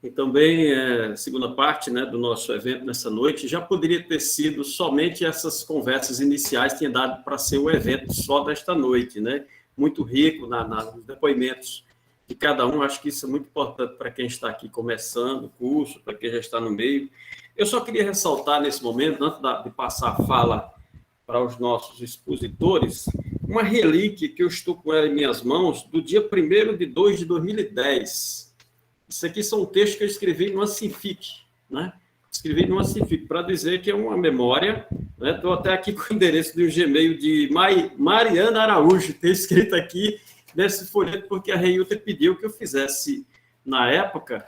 E também, segunda parte, né, do nosso evento nessa noite, já poderia ter sido somente essas conversas iniciais, tinha dado para ser o evento só desta noite, né? Muito rico nos depoimentos de cada um. Acho que isso é muito importante para quem está aqui começando o curso, para quem já está no meio. Eu só queria ressaltar nesse momento, antes de passar a fala para os nossos expositores, uma relíquia que eu estou com ela em minhas mãos, do dia 1º de 2010. Isso aqui são textos que eu escrevi numa Sinfic, né? Escrevi numa Sinfic, para dizer que é uma memória, né? Estou até aqui com o endereço do Gmail de Mariana Araújo, tem escrito aqui nesse folheto, porque a Reiuta pediu que eu fizesse, na época,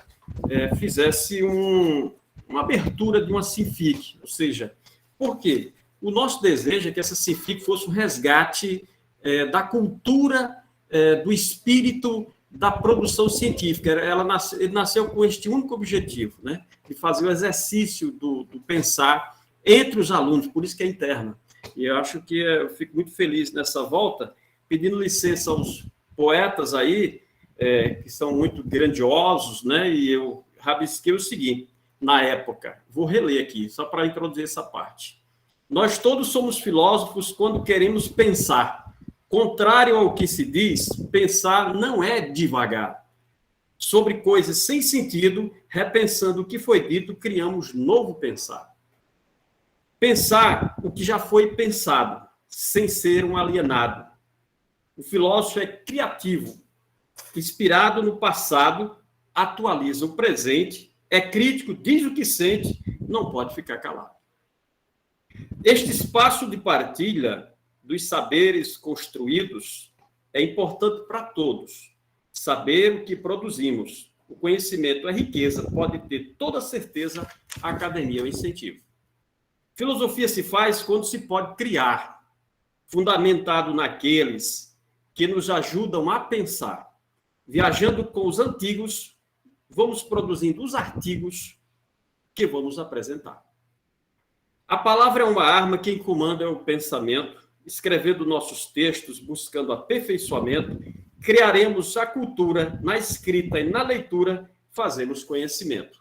fizesse uma abertura de uma Sinfic, ou seja, por quê? O nosso desejo é que essa Sinfic fosse um resgate da cultura, do espírito da produção científica. Ele nasceu com este único objetivo, né? De fazer o exercício do pensar entre os alunos, por isso que é interna. E eu acho que eu fico muito feliz nessa volta, pedindo licença aos poetas aí, que são muito grandiosos, né? E eu rabisquei o seguinte, na época, vou reler aqui, só para introduzir essa parte. Nós todos somos filósofos quando queremos pensar. Contrário ao que se diz, pensar não é divagar. Sobre coisas sem sentido, repensando o que foi dito, criamos novo pensar. Pensar o que já foi pensado, sem ser um alienado. O filósofo é criativo, inspirado no passado, atualiza o presente, é crítico, diz o que sente, não pode ficar calado. Este espaço de partilha dos saberes construídos é importante para todos. Saber o que produzimos. O conhecimento é riqueza, pode ter toda certeza, a academia é um incentivo. Filosofia se faz quando se pode criar, fundamentado naqueles que nos ajudam a pensar. Viajando com os antigos, vamos produzindo os artigos que vamos apresentar. A palavra é uma arma, quem comanda é o pensamento. Escrevendo nossos textos, buscando aperfeiçoamento, criaremos a cultura, na escrita e na leitura, fazemos conhecimento.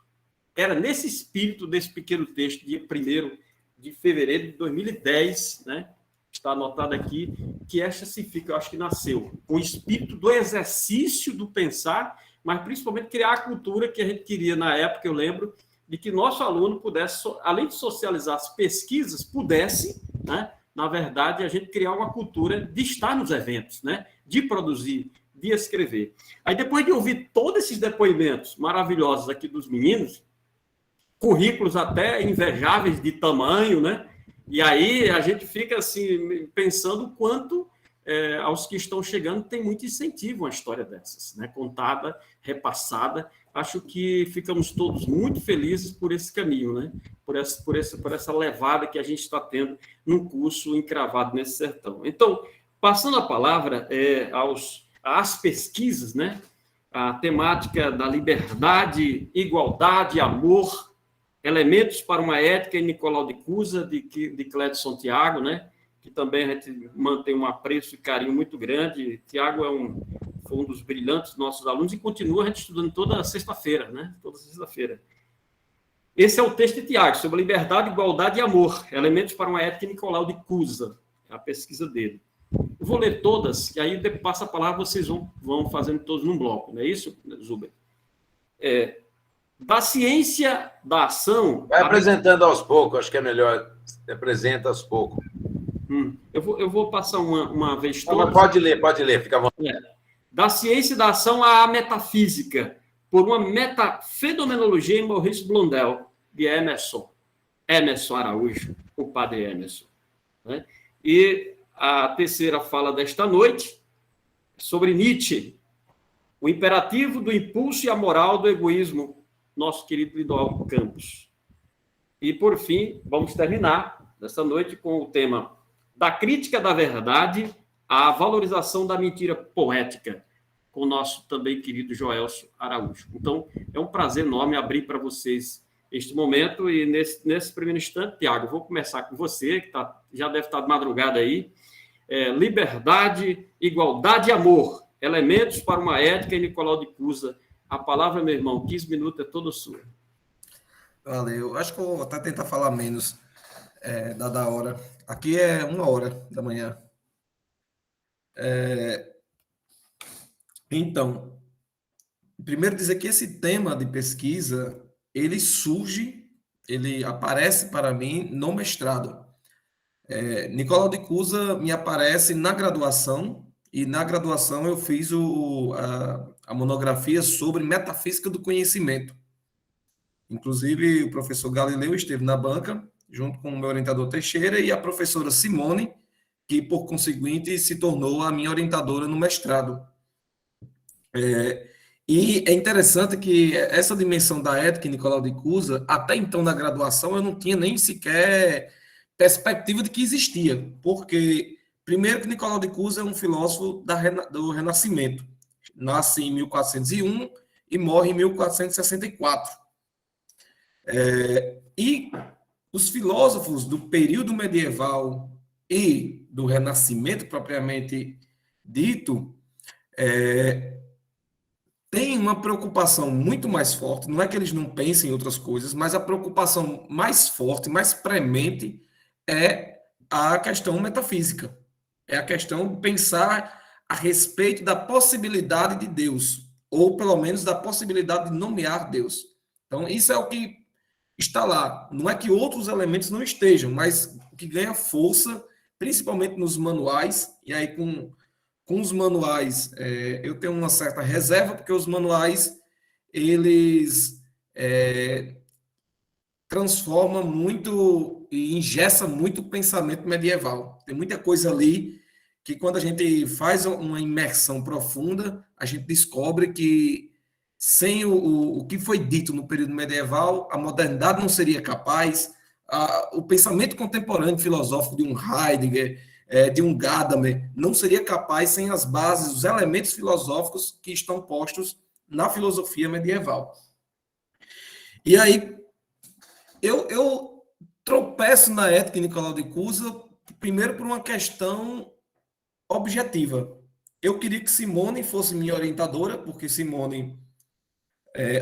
Era nesse espírito desse pequeno texto, dia 1º de fevereiro de 2010, né? Está anotado aqui, que esta Sinfic, eu acho que nasceu com o espírito do exercício do pensar, mas principalmente criar a cultura que a gente queria na época, eu lembro, de que nosso aluno pudesse, além de socializar as pesquisas, pudesse, né, na verdade, a gente criar uma cultura de estar nos eventos, né, de produzir, de escrever. Aí, depois de ouvir todos esses depoimentos maravilhosos aqui dos meninos, currículos até invejáveis de tamanho, né, e aí a gente fica assim, pensando o quanto aos que estão chegando tem muito incentivo uma história dessas, né, contada, repassada. Acho que ficamos todos muito felizes por esse caminho, né? Por essa levada que a gente está tendo num curso encravado nesse sertão. Então, passando a palavra às pesquisas, né? A temática da liberdade, igualdade, amor, elementos para uma ética em Nicolau de Cusa, de Clédson Tiago, né? Que também a gente mantém um apreço e carinho muito grande. Tiago foi um dos brilhantes nossos alunos e continua a gente estudando toda sexta-feira, né? Toda sexta-feira. Esse é o texto de Tiago, sobre liberdade, igualdade e amor, elementos para uma ética em Nicolau de Cusa, é a pesquisa dele. Eu vou ler todas, e aí depois passa a palavra, vocês vão fazendo todos num bloco, não é isso, Zuber? Da ciência da ação... Vai apresentando aos poucos, acho que é melhor, apresenta aos poucos. Eu vou passar uma vez toda. Não, pode ler, fica à vontade. Da ciência da ação à metafísica, por uma metafenomenologia em Maurice Blondel, de Emerson Araújo, o padre Emerson. Né? E a terceira fala desta noite, sobre Nietzsche, o imperativo do impulso e a moral do egoísmo, nosso querido Lidoaldo Campos. E, por fim, vamos terminar dessa noite com o tema da crítica da verdade à valorização da mentira poética, com o nosso também querido Joelso Araújo. Então, é um prazer enorme abrir para vocês este momento, e nesse primeiro instante, Tiago, vou começar com você, que já deve estar de madrugada aí. Liberdade, igualdade e amor, Elementos para uma ética em Nicolau de Cusa. A palavra, meu irmão, 15 minutos é toda sua. Valeu. Acho que eu vou até tentar falar menos da hora. Aqui é 1 hora da manhã. Então, primeiro dizer que esse tema de pesquisa, ele aparece para mim no mestrado. Nicolau de Cusa me aparece na graduação, e na graduação eu fiz a monografia sobre metafísica do conhecimento. Inclusive, o professor Galileu esteve na banca, junto com o meu orientador Teixeira, e a professora Simone, que, por conseguinte, se tornou a minha orientadora no mestrado. E é interessante que essa dimensão da ética em Nicolau de Cusa, até então na graduação, eu não tinha nem sequer perspectiva de que existia, porque, primeiro, que Nicolau de Cusa é um filósofo do Renascimento, nasce em 1401 e morre em 1464. E os filósofos do período medieval e do Renascimento, propriamente dito, têm uma preocupação muito mais forte, não é que eles não pensem em outras coisas, mas a preocupação mais forte, mais premente, é a questão metafísica. É a questão de pensar a respeito da possibilidade de Deus, ou pelo menos da possibilidade de nomear Deus. Então, isso é o que está lá. Não é que outros elementos não estejam, mas o que ganha força, principalmente nos manuais, e aí com os manuais, eu tenho uma certa reserva, porque os manuais, eles transformam muito e engessam muito o pensamento medieval. Tem muita coisa ali que, quando a gente faz uma imersão profunda, a gente descobre que, sem o que foi dito no período medieval, a modernidade não seria capaz, o pensamento contemporâneo filosófico de um Heidegger, de um Gadamer, não seria capaz sem as bases, os elementos filosóficos que estão postos na filosofia medieval. E aí, eu tropeço na ética de Nicolau de Cusa, primeiro por uma questão objetiva. Eu queria que Simone fosse minha orientadora, porque Simone,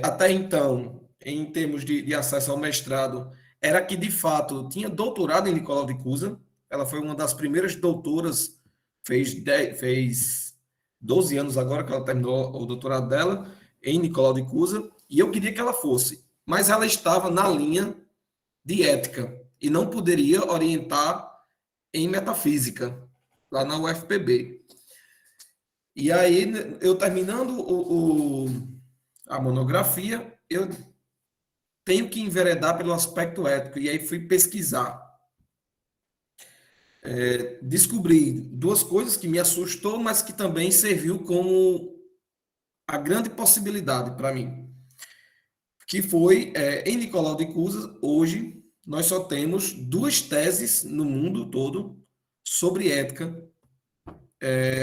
até então, em termos de acesso ao mestrado, era que, de fato, tinha doutorado em Nicolau de Cusa. Ela foi uma das primeiras doutoras, fez 12 anos agora que ela terminou o doutorado dela, em Nicolau de Cusa, e eu queria que ela fosse. Mas ela estava na linha de ética, e não poderia orientar em metafísica, lá na UFPB. E aí, eu terminando a monografia, eu tenho que enveredar pelo aspecto ético, e aí fui pesquisar. Descobri duas coisas que me assustou, mas que também serviu como a grande possibilidade para mim, que foi, em Nicolau de Cusa, hoje, nós só temos 2 teses no mundo todo sobre ética,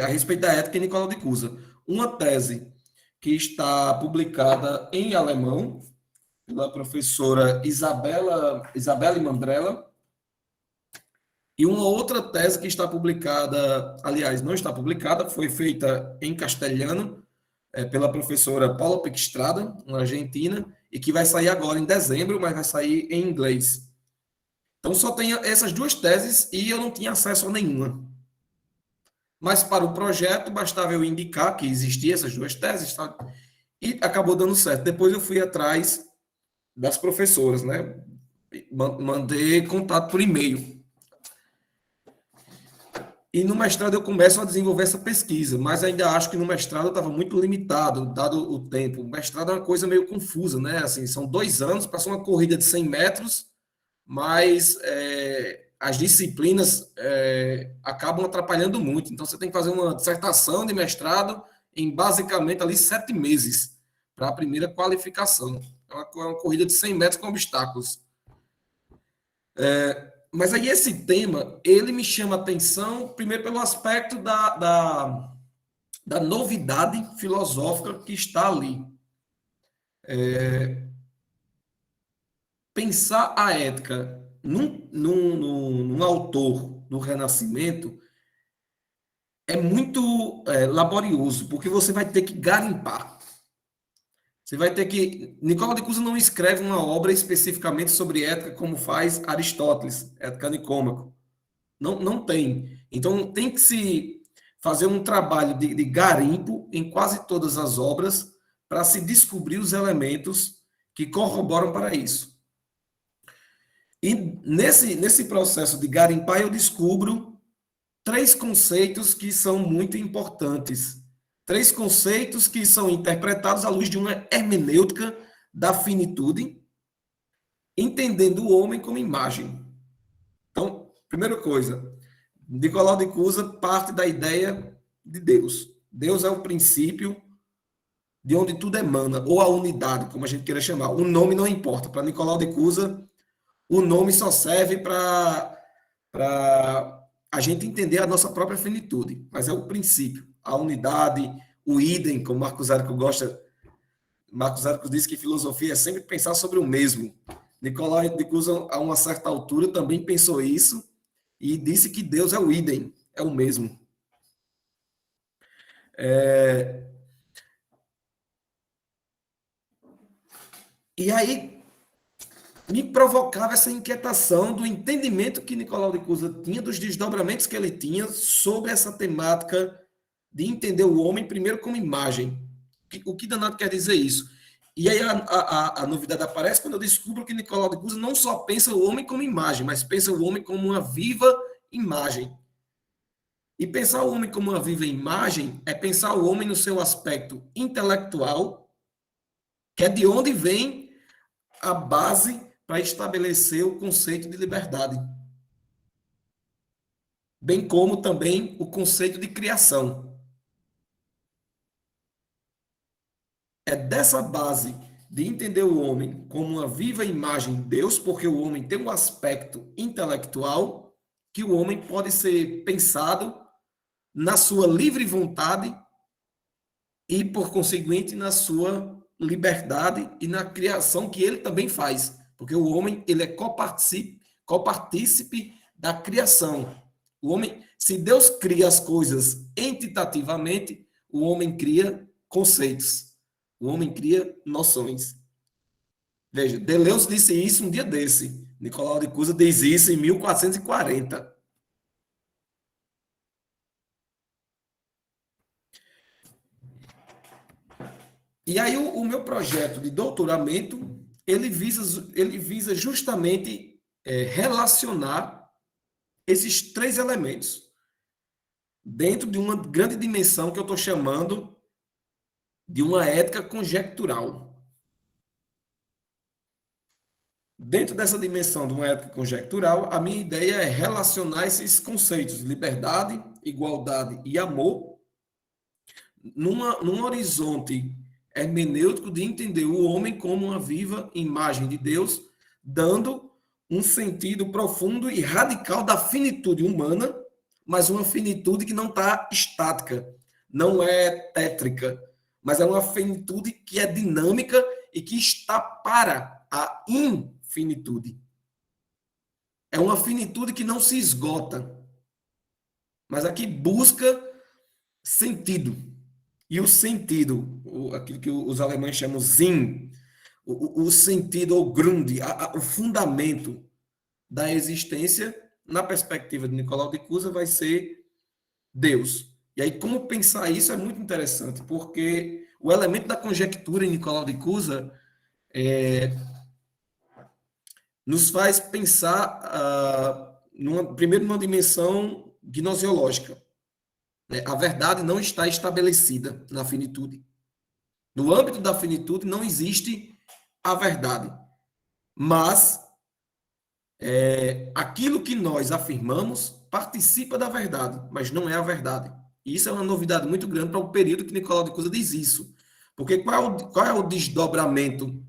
a respeito da ética em Nicolau de Cusa. Uma tese que está publicada em alemão, pela professora Isabelle Mandrella, e uma outra tese que está publicada, aliás, não está publicada, foi feita em castelhano, pela professora Paula Pickstrada, uma argentina, e que vai sair agora em dezembro, mas vai sair em inglês. Então, só tem essas 2 teses e eu não tinha acesso a nenhuma. Mas, para o projeto, bastava eu indicar que existiam essas 2 teses, tá? E acabou dando certo. Depois eu fui atrás das professoras, né? Mandei contato por e-mail. E no mestrado eu começo a desenvolver essa pesquisa, mas ainda acho que no mestrado eu estava muito limitado, dado o tempo. O mestrado é uma coisa meio confusa, né? Assim, são 2 anos, passou uma corrida de 100 metros, mas as disciplinas acabam atrapalhando muito. Então, você tem que fazer uma dissertação de mestrado em basicamente ali 7 meses para a primeira qualificação. É uma corrida de 100 metros com obstáculos. Mas aí esse tema, ele me chama a atenção, primeiro pelo aspecto da novidade filosófica que está ali. Pensar a ética num autor do Renascimento é muito laborioso, porque você vai ter que garimpar. Você vai ter que... Nicolau de Cusa não escreve uma obra especificamente sobre ética como faz Aristóteles, Ética Nicômaco. Não, não tem. Então, tem que se fazer um trabalho de garimpo em quase todas as obras para se descobrir os elementos que corroboram para isso. E nesse processo de garimpar, eu descubro 3 conceitos que são muito importantes. 3 conceitos que são interpretados à luz de uma hermenêutica da finitude, entendendo o homem como imagem. Então, primeira coisa, Nicolau de Cusa parte da ideia de Deus. Deus é o princípio de onde tudo emana, ou a unidade, como a gente queira chamar. O nome não importa. Para Nicolau de Cusa, o nome só serve para a gente entender a nossa própria finitude, mas é o princípio, a unidade, o idem, como Marcos Aurelius gosta. Marcos Aurelius diz que filosofia é sempre pensar sobre o mesmo. Nicolau de Cusa, a uma certa altura, também pensou isso e disse que Deus é o idem, é o mesmo. E aí me provocava essa inquietação do entendimento que Nicolau de Cusa tinha, dos desdobramentos que ele tinha sobre essa temática de entender o homem primeiro como imagem. O que danado quer dizer isso? E aí a novidade aparece quando eu descubro que Nicolau de Cusa não só pensa o homem como imagem, mas pensa o homem como uma viva imagem. E pensar o homem como uma viva imagem é pensar o homem no seu aspecto intelectual, que é de onde vem a base para estabelecer o conceito de liberdade. Bem como também o conceito de criação. É dessa base de entender o homem como uma viva imagem de Deus, porque o homem tem um aspecto intelectual, que o homem pode ser pensado na sua livre vontade e, por conseguinte, na sua liberdade e na criação que ele também faz. Porque o homem, ele é copartícipe da criação. O homem, se Deus cria as coisas entitativamente, o homem cria conceitos. O homem cria noções. Veja, Deleuze disse isso um dia desse. Nicolau de Cusa diz isso em 1440. E aí o meu projeto de doutoramento, ele visa justamente relacionar esses 3 elementos dentro de uma grande dimensão que eu estou chamando de uma ética conjectural. Dentro dessa dimensão de uma ética conjectural, a minha ideia é relacionar esses conceitos, liberdade, igualdade e amor, num horizonte hermenêutico de entender o homem como uma viva imagem de Deus, dando um sentido profundo e radical da finitude humana, mas uma finitude que não está estática, não é tétrica, mas é uma finitude que é dinâmica e que está para a infinitude. É uma finitude que não se esgota, mas aqui busca sentido. E o sentido, aquilo que os alemães chamam Sinn, o sentido, ou Grund, o fundamento da existência, na perspectiva de Nicolau de Cusa, vai ser Deus. E aí, como pensar isso é muito interessante, porque o elemento da conjectura em Nicolau de Cusa nos faz pensar, primeiro, numa dimensão gnosiológica. A verdade não está estabelecida na finitude. No âmbito da finitude não existe a verdade. Mas aquilo que nós afirmamos participa da verdade, mas não é a verdade. E isso é uma novidade muito grande para o período que Nicolau de Cusa diz isso. Porque qual é o desdobramento?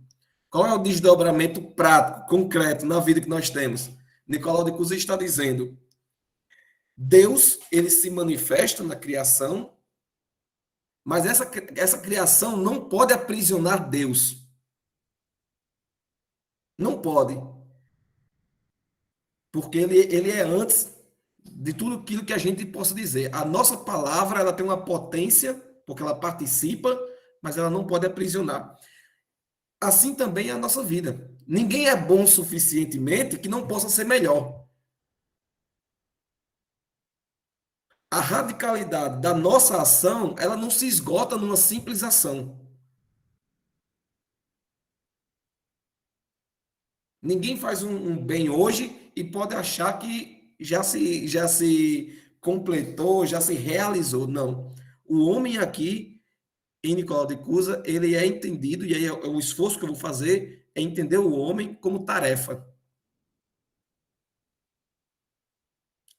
Qual é o desdobramento prático, concreto, na vida que nós temos? Nicolau de Cusa está dizendo: Deus, ele se manifesta na criação, mas essa criação não pode aprisionar Deus. Não pode. Porque ele é antes de tudo aquilo que a gente possa dizer. A nossa palavra, ela tem uma potência, porque ela participa, mas ela não pode aprisionar. Assim também é a nossa vida. Ninguém é bom suficientemente que não possa ser melhor. A radicalidade da nossa ação, ela não se esgota numa simples ação. Ninguém faz um bem hoje e pode achar que já se completou, já se realizou. Não. O homem aqui, em Nicolau de Cusa, ele é entendido, e aí o esforço que eu vou fazer é entender o homem como tarefa.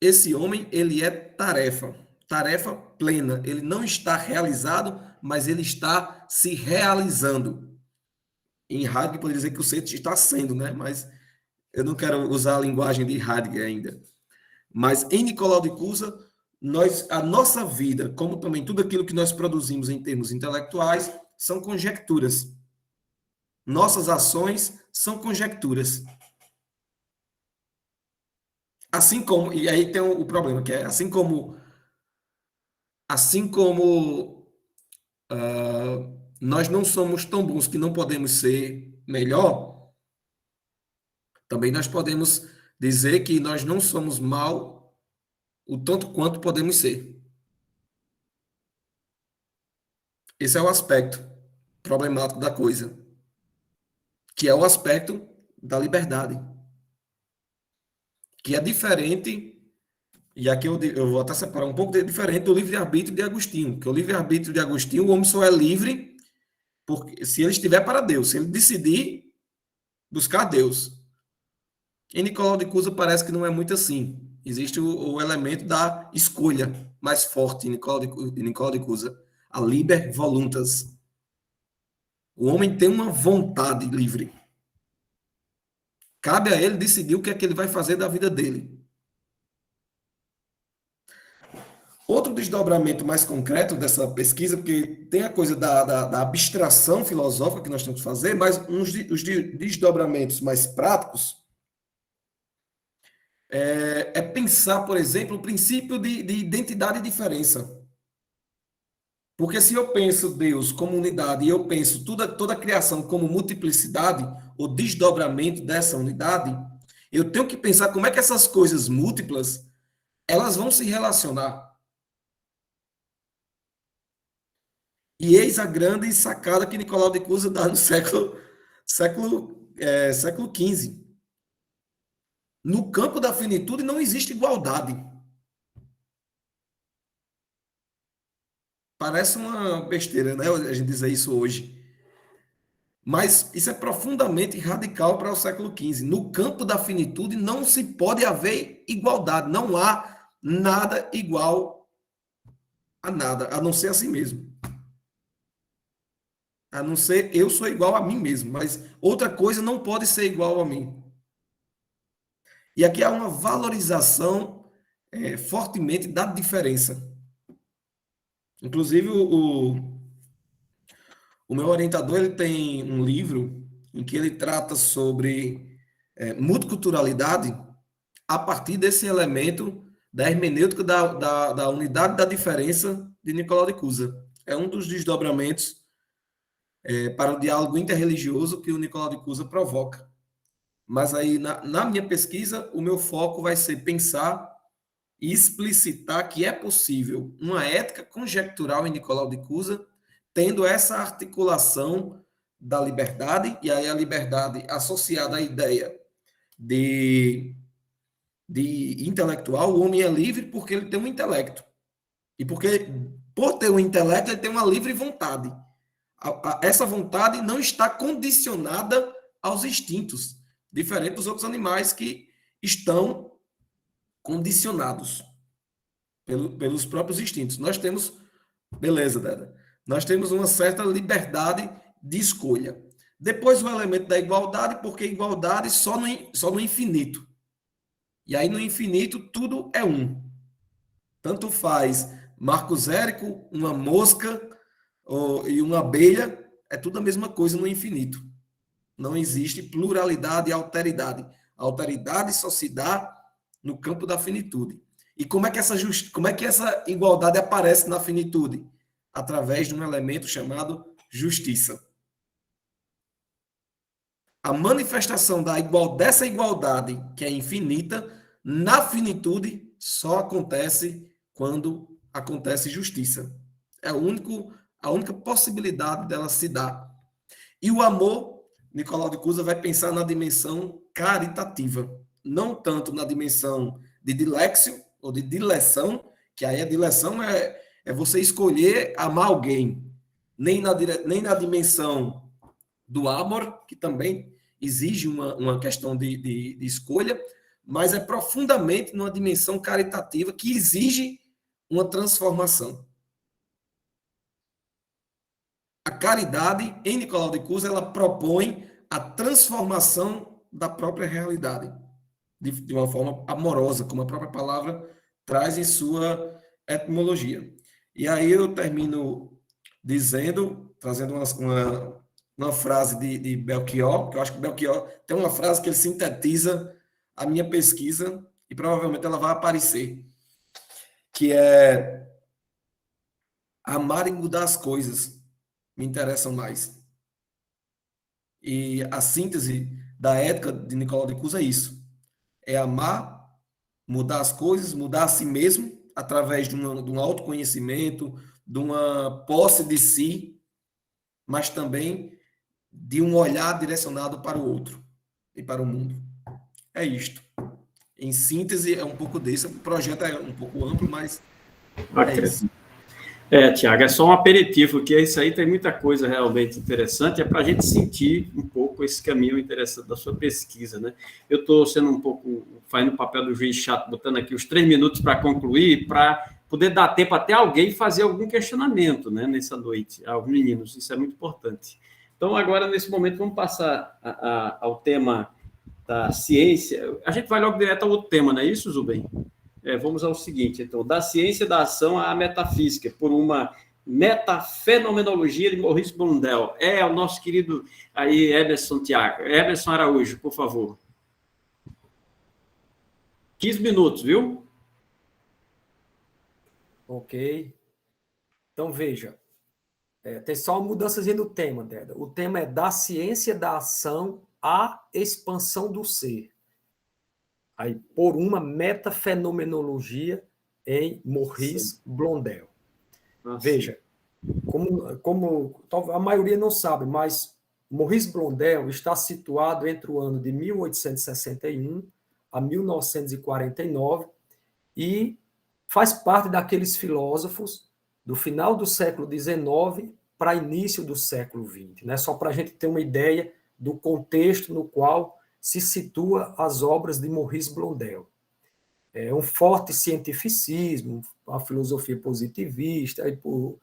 Esse homem, ele é tarefa, tarefa plena. Ele não está realizado, mas ele está se realizando. Em Heidegger, poderia dizer que o ser está sendo, né? Mas eu não quero usar a linguagem de Heidegger ainda. Mas em Nicolau de Cusa, a nossa vida, como também tudo aquilo que nós produzimos em termos intelectuais, são conjecturas. Nossas ações são conjecturas. Assim como, e aí tem o problema, que é assim como nós não somos tão bons que não podemos ser melhor, também nós podemos dizer que nós não somos mal o tanto quanto podemos ser. Esse é o aspecto problemático da coisa, que é o aspecto da liberdade, que é diferente, e aqui eu vou até separar um pouco diferente do livre-arbítrio de Agostinho, que o livre-arbítrio de Agostinho, o homem só é livre porque, se ele estiver para Deus, se ele decidir buscar Deus. Em Nicolau de Cusa parece que não é muito assim. Existe o elemento da escolha mais forte em Nicolau de Cusa, a liber voluntas. O homem tem uma vontade livre. Cabe a ele decidir o que é que ele vai fazer da vida dele. Outro desdobramento mais concreto dessa pesquisa, porque tem a coisa da abstração filosófica que nós temos que fazer, mas os desdobramentos mais práticos é pensar, por exemplo, o princípio de identidade e diferença. Porque se eu penso Deus como unidade e eu penso toda a criação como multiplicidade, o desdobramento dessa unidade, eu tenho que pensar como é que essas coisas múltiplas elas vão se relacionar. E eis a grande sacada que Nicolau de Cusa dá no século XV. No campo da finitude não existe igualdade. Parece uma besteira, né? A gente dizer isso hoje. Mas isso é profundamente radical para o século XV. No campo da finitude não se pode haver igualdade. Não há nada igual a nada, a não ser a si mesmo. A não ser eu sou igual a mim mesmo, mas outra coisa não pode ser igual a mim. E aqui há uma valorização fortemente da diferença. Inclusive, o meu orientador ele tem um livro em que ele trata sobre multiculturalidade a partir desse elemento da hermenêutica da unidade da diferença de Nicolau de Cusa. É um dos desdobramentos para o diálogo interreligioso que o Nicolau de Cusa provoca. Mas aí, na minha pesquisa, o meu foco vai ser pensar e explicitar que é possível uma ética conjectural em Nicolau de Cusa, tendo essa articulação da liberdade, e aí a liberdade associada à ideia de intelectual. O homem é livre porque ele tem um intelecto. E porque, por ter um intelecto, ele tem uma livre vontade. Essa vontade não está condicionada aos instintos, diferente dos outros animais que estão condicionados pelos próprios instintos. Nós temos, beleza, Deda, nós temos uma certa liberdade de escolha. Depois o elemento da igualdade, porque igualdade só no infinito. E aí no infinito tudo é um. Tanto faz Marcos Érico, uma mosca e uma abelha, é tudo a mesma coisa no infinito. Não existe pluralidade e alteridade. A alteridade só se dá no campo da finitude. E como é que essa igualdade aparece na finitude? Através de um elemento chamado justiça. A manifestação dessa igualdade, que é infinita, na finitude, só acontece quando acontece justiça. É a única possibilidade dela se dar. E o amor, Nicolau de Cusa vai pensar na dimensão caritativa, não tanto na dimensão de dilexio ou de dileção, que aí a dileção é você escolher amar alguém, nem na dimensão do amor, que também exige uma questão de escolha, mas é profundamente numa dimensão caritativa que exige uma transformação. A caridade, em Nicolau de Cusa, ela propõe a transformação da própria realidade, de uma forma amorosa, como a própria palavra traz em sua etimologia. E aí eu termino trazendo uma frase de Belchior, que eu acho que Belchior tem uma frase que ele sintetiza a minha pesquisa, e provavelmente ela vai aparecer, que é: amar e mudar as coisas me interessam mais. E a síntese da ética de Nicolau de Cusa é isso. É amar, mudar as coisas, mudar a si mesmo, através de um autoconhecimento, de uma posse de si, mas também de um olhar direcionado para o outro e para o mundo. É isto. Em síntese, é um pouco disso. O projeto é um pouco amplo, mas é isso. Tiago, é só um aperitivo, que isso aí tem muita coisa realmente interessante, é para a gente sentir um pouco esse caminho interessante da sua pesquisa, né? Eu estou sendo um pouco, fazendo o papel do juiz chato, botando aqui os 3 minutos para concluir, para poder dar tempo até alguém fazer algum questionamento, né, nessa noite, aos meninos, isso é muito importante. Então, agora, nesse momento, vamos passar ao tema da ciência. A gente vai logo direto ao outro tema, não é isso, Zubem? Vamos ao seguinte, então, da ciência da ação à metafísica, por uma metafenomenologia de Maurice Blondel. O nosso querido aí, Emerson Araújo, por favor. 15 minutos, viu? Ok. Então, veja, tem só uma mudançazinha no tema, Deda. O tema é da ciência da ação à expansão do ser. Aí, por uma metafenomenologia em Maurice Blondel. Veja, como a maioria não sabe, mas Maurice Blondel está situado entre o ano de 1861 a 1949 e faz parte daqueles filósofos do final do século XIX para início do século XX, né? Só para a gente ter uma ideia do contexto no qual se situa as obras de Maurice Blondel. É um forte cientificismo, a filosofia positivista, o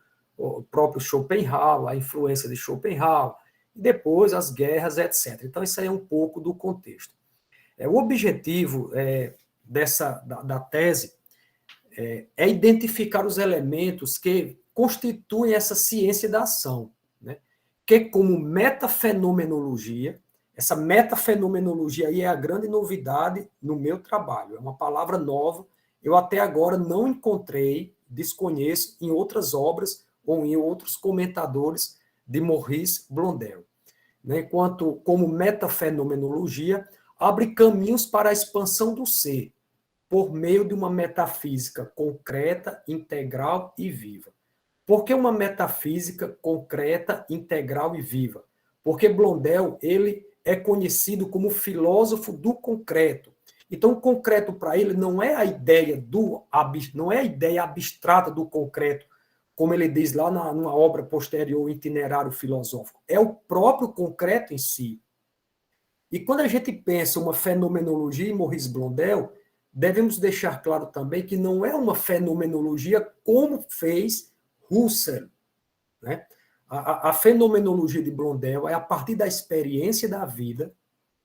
próprio Schopenhauer, a influência de Schopenhauer, e depois as guerras, etc. Então, isso aí é um pouco do contexto. O objetivo da tese é identificar os elementos que constituem essa ciência da ação, né? Que, como metafenomenologia, essa metafenomenologia aí é a grande novidade no meu trabalho. É uma palavra nova, eu até agora não encontrei, desconheço em outras obras ou em outros comentadores de Maurice Blondel. Enquanto, como metafenomenologia, abre caminhos para a expansão do ser, por meio de uma metafísica concreta, integral e viva. Por que uma metafísica concreta, integral e viva? Porque Blondel, ele é conhecido como filósofo do concreto. Então, o concreto para ele não é a ideia abstrata do concreto, como ele diz lá numa obra posterior, Itinerário Filosófico. É o próprio concreto em si. E quando a gente pensa uma fenomenologia em Maurice Blondel, devemos deixar claro também que não é uma fenomenologia como fez Husserl, né? A fenomenologia de Blondel é a partir da experiência da vida,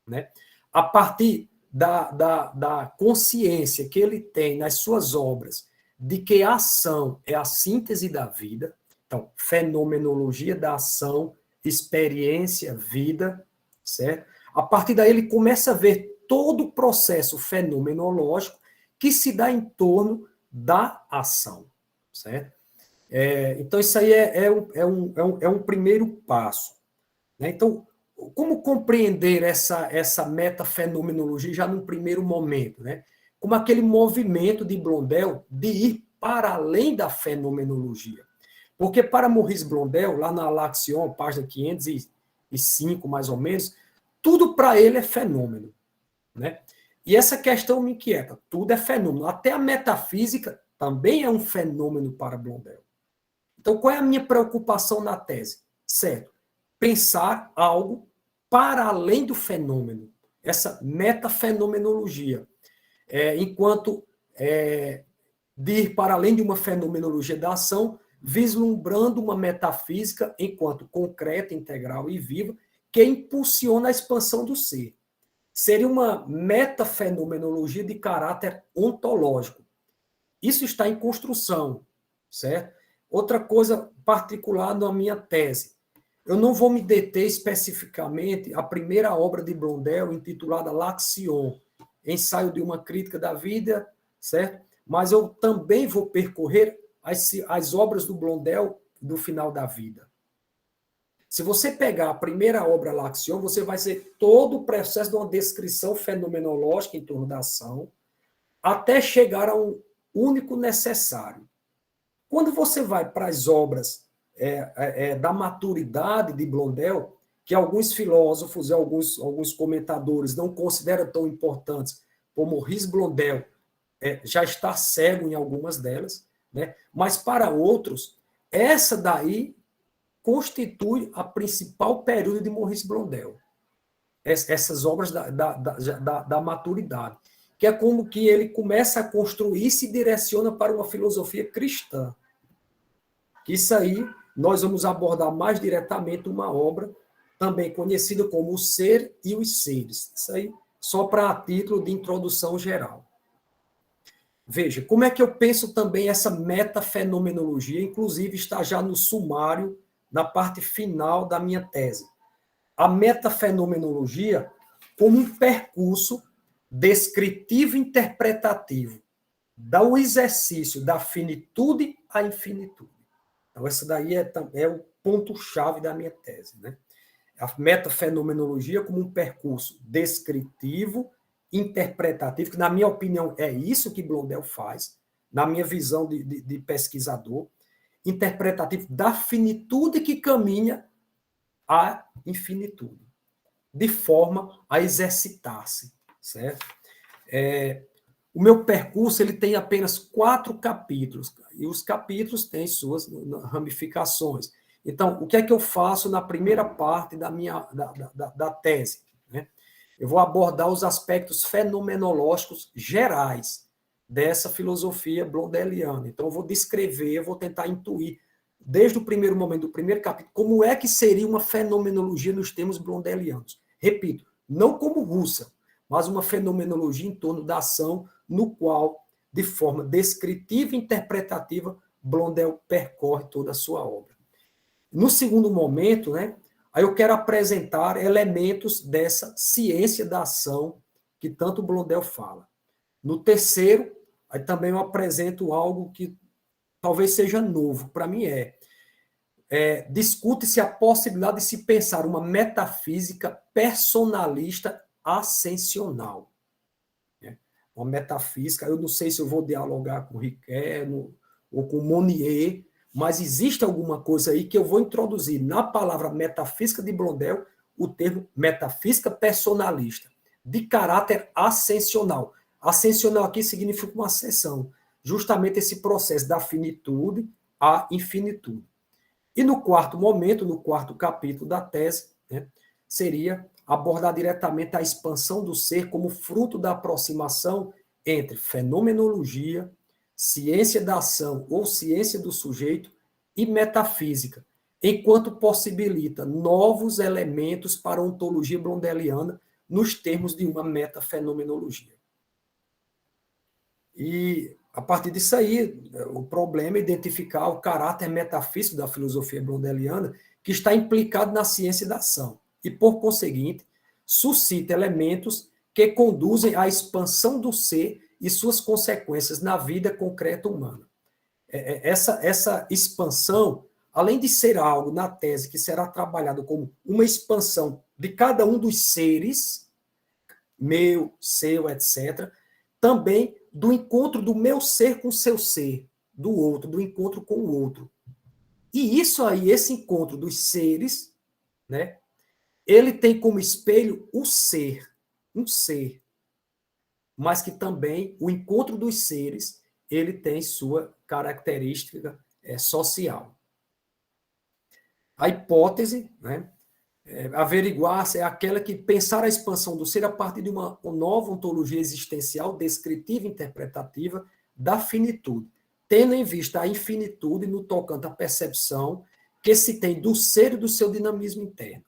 né? A partir da consciência que ele tem nas suas obras de que a ação é a síntese da vida. Então, fenomenologia da ação, experiência, vida, certo? A partir daí ele começa a ver todo o processo fenomenológico que se dá em torno da ação, certo? Então, isso aí é um primeiro passo, né? Então, como compreender essa metafenomenologia já num primeiro momento, né? Como aquele movimento de Blondel de ir para além da fenomenologia. Porque para Maurice Blondel, lá na L'Action, página 505, mais ou menos, tudo para ele é fenômeno, né? E essa questão me inquieta. Tudo é fenômeno. Até a metafísica também é um fenômeno para Blondel. Então, qual é a minha preocupação na tese? Certo. Pensar algo para além do fenômeno. Essa metafenomenologia. Enquanto de ir para além de uma fenomenologia da ação, vislumbrando uma metafísica enquanto concreta, integral e viva, que impulsiona a expansão do ser. Seria uma metafenomenologia de caráter ontológico. Isso está em construção, certo? Outra coisa particular na minha tese. Eu não vou me deter especificamente à primeira obra de Blondel, intitulada L'Action, ensaio de uma crítica da vida, certo? Mas eu também vou percorrer as obras do Blondel do final da vida. Se você pegar a primeira obra L'Action, você vai ver todo o processo de uma descrição fenomenológica em torno da ação, até chegar a um único necessário. Quando você vai para as obras da maturidade de Blondel, que alguns filósofos e alguns comentadores não consideram tão importantes, como Maurice Blondel já está cego em algumas delas, né? Mas para outros, essa daí constitui a principal período de Maurice Blondel. Essas obras da maturidade, que é como que ele começa a construir e se direciona para uma filosofia cristã. Isso aí nós vamos abordar mais diretamente uma obra também conhecida como O Ser e os Seres. Isso aí só para título de introdução geral. Veja, como é que eu penso também essa metafenomenologia, inclusive está já no sumário, na parte final da minha tese. A metafenomenologia como um percurso descritivo e interpretativo do exercício da finitude à infinitude. Então, essa daí é o ponto-chave da minha tese, né? A metafenomenologia como um percurso descritivo, interpretativo, que, na minha opinião, é isso que Blondel faz, na minha visão de pesquisador, interpretativo da finitude que caminha à infinitude, de forma a exercitar-se, certo? O meu percurso ele tem apenas 4 capítulos, e os capítulos têm suas ramificações. Então, o que é que eu faço na primeira parte da tese? Né? Eu vou abordar os aspectos fenomenológicos gerais dessa filosofia blondeliana. Então, eu vou descrever, eu vou tentar intuir, desde o primeiro momento, do primeiro capítulo, como é que seria uma fenomenologia nos termos blondelianos. Repito, não como Husserl, mas uma fenomenologia em torno da ação, no qual, de forma descritiva e interpretativa, Blondel percorre toda a sua obra. No segundo momento, né, aí eu quero apresentar elementos dessa ciência da ação que tanto Blondel fala. No terceiro, aí também eu apresento algo que talvez seja novo, para mim discute-se a possibilidade de se pensar uma metafísica personalista ascensional. Uma metafísica, eu não sei se eu vou dialogar com Riquet ou com Monnier, mas existe alguma coisa aí que eu vou introduzir na palavra metafísica de Blondel o termo metafísica personalista, de caráter ascensional. Ascensional aqui significa uma ascensão, justamente esse processo da finitude à infinitude. E no quarto momento, no quarto capítulo da tese, né, seria abordar diretamente a expansão do ser como fruto da aproximação entre fenomenologia, ciência da ação ou ciência do sujeito e metafísica, enquanto possibilita novos elementos para a ontologia blondeliana nos termos de uma metafenomenologia. E, a partir disso aí, o problema é identificar o caráter metafísico da filosofia blondeliana que está implicado na ciência da ação e, por conseguinte, suscita elementos que conduzem à expansão do ser e suas consequências na vida concreta humana. Essa expansão, além de ser algo na tese que será trabalhado como uma expansão de cada um dos seres, meu, seu, etc., também do encontro do meu ser com o seu ser, do outro, do encontro com o outro. E isso aí, esse encontro dos seres, né, ele tem como espelho o ser, um ser, mas que também o encontro dos seres, ele tem sua característica social. A hipótese, né, averiguar é aquela que pensar a expansão do ser a partir de uma nova ontologia existencial, descritiva e interpretativa da finitude, tendo em vista a infinitude no tocante à percepção que se tem do ser e do seu dinamismo interno.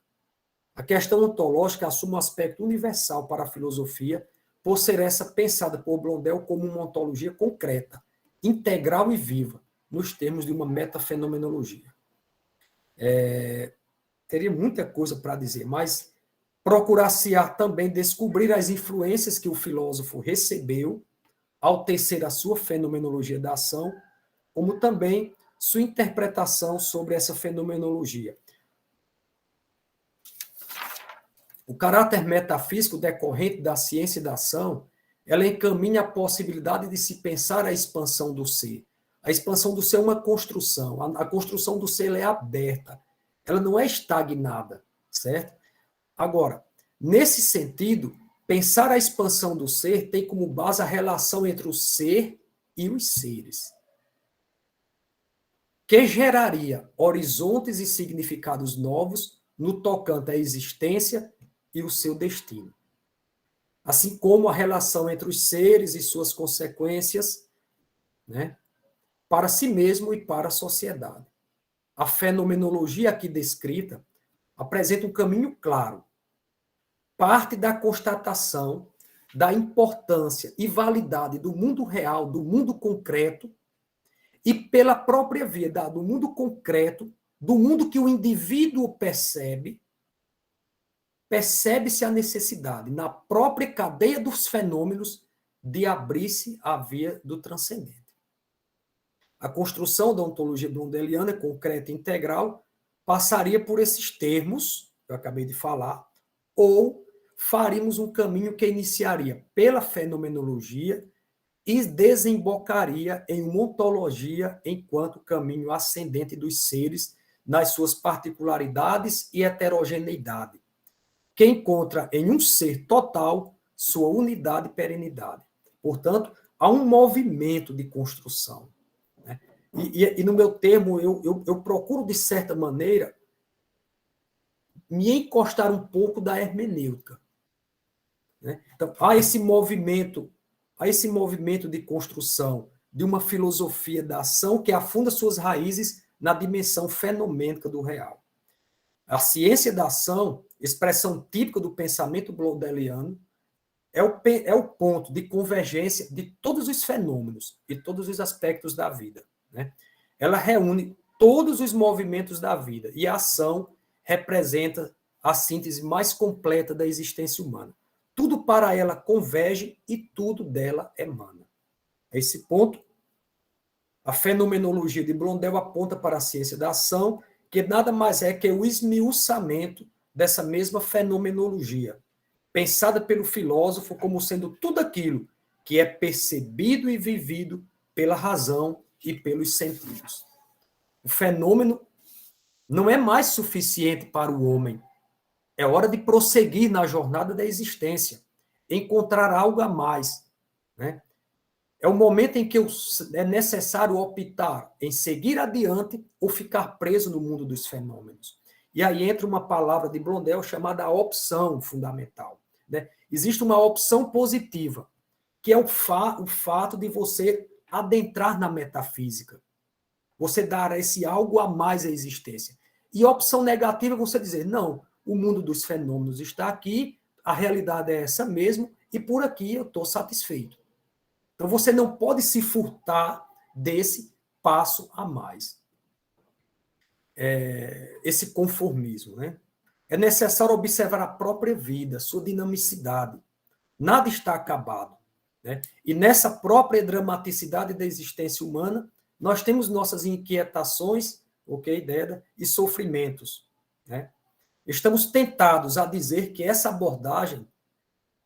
A questão ontológica assume um aspecto universal para a filosofia, por ser essa pensada por Blondel como uma ontologia concreta, integral e viva, nos termos de uma metafenomenologia. Teria muita coisa para dizer, mas procurar-se-á também descobrir as influências que o filósofo recebeu ao tecer a sua fenomenologia da ação, como também sua interpretação sobre essa fenomenologia. O caráter metafísico decorrente da ciência da ação, ela encaminha a possibilidade de se pensar a expansão do ser. A expansão do ser é uma construção. A construção do ser é aberta. Ela não é estagnada, certo? Agora, nesse sentido, pensar a expansão do ser tem como base a relação entre o ser e os seres, que geraria horizontes e significados novos no tocante à existência e o seu destino. Assim como a relação entre os seres e suas consequências, né, para si mesmo e para a sociedade. A fenomenologia aqui descrita apresenta um caminho claro. Parte da constatação da importância e validade do mundo real, do mundo concreto, e pela própria via do mundo concreto, do mundo que o indivíduo percebe-se a necessidade, na própria cadeia dos fenômenos, de abrir-se à via do transcendente. A construção da ontologia blondeliana, concreta e integral, passaria por esses termos, que eu acabei de falar, ou faríamos um caminho que iniciaria pela fenomenologia e desembocaria em uma ontologia enquanto caminho ascendente dos seres nas suas particularidades e heterogeneidade, que encontra em um ser total sua unidade e perenidade. Portanto, há um movimento de construção. Né? E no meu termo, eu procuro, de certa maneira, me encostar um pouco da hermenêutica. Né? Então, há esse movimento de construção de uma filosofia da ação que afunda suas raízes na dimensão fenomênica do real. A ciência da ação, expressão típica do pensamento blondeliano, é o ponto de convergência de todos os fenômenos e todos os aspectos da vida. Né? Ela reúne todos os movimentos da vida e a ação representa a síntese mais completa da existência humana. Tudo para ela converge e tudo dela emana. A esse ponto, a fenomenologia de Blondel aponta para a ciência da ação, que nada mais é que o esmiuçamento dessa mesma fenomenologia, pensada pelo filósofo como sendo tudo aquilo que é percebido e vivido pela razão e pelos sentidos. O fenômeno não é mais suficiente para o homem. É hora de prosseguir na jornada da existência, encontrar algo a mais. Né? É o momento em que é necessário optar em seguir adiante ou ficar preso no mundo dos fenômenos. E aí entra uma palavra de Blondel chamada opção fundamental. Né? Existe uma opção positiva, que é o fato de você adentrar na metafísica. Você dar esse algo a mais à existência. E a opção negativa é você dizer, não, o mundo dos fenômenos está aqui, a realidade é essa mesmo, e por aqui eu estou satisfeito. Então você não pode se furtar desse passo a mais. Esse conformismo. Né? É necessário observar a própria vida, sua dinamicidade. Nada está acabado. né? E nessa própria dramaticidade da existência humana, nós temos nossas inquietações, ok, Deda, e sofrimentos, né? Estamos tentados a dizer que essa abordagem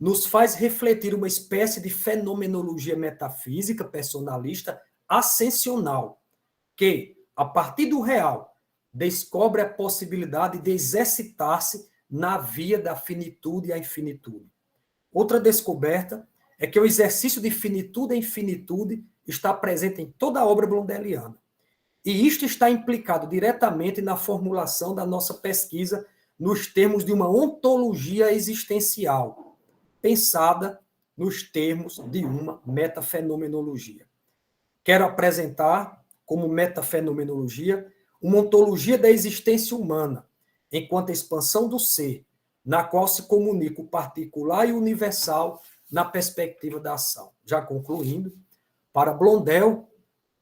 nos faz refletir uma espécie de fenomenologia metafísica, personalista, ascensional, que, a partir do real, descobre a possibilidade de exercitar-se na via da finitude e a infinitude. Outra descoberta é que o exercício de finitude e infinitude está presente em toda a obra blondeliana. E isto está implicado diretamente na formulação da nossa pesquisa nos termos de uma ontologia existencial, pensada nos termos de uma metafenomenologia. Quero apresentar, como metafenomenologia, uma ontologia da existência humana, enquanto expansão do ser, na qual se comunica o particular e o universal na perspectiva da ação. Já concluindo, para Blondel,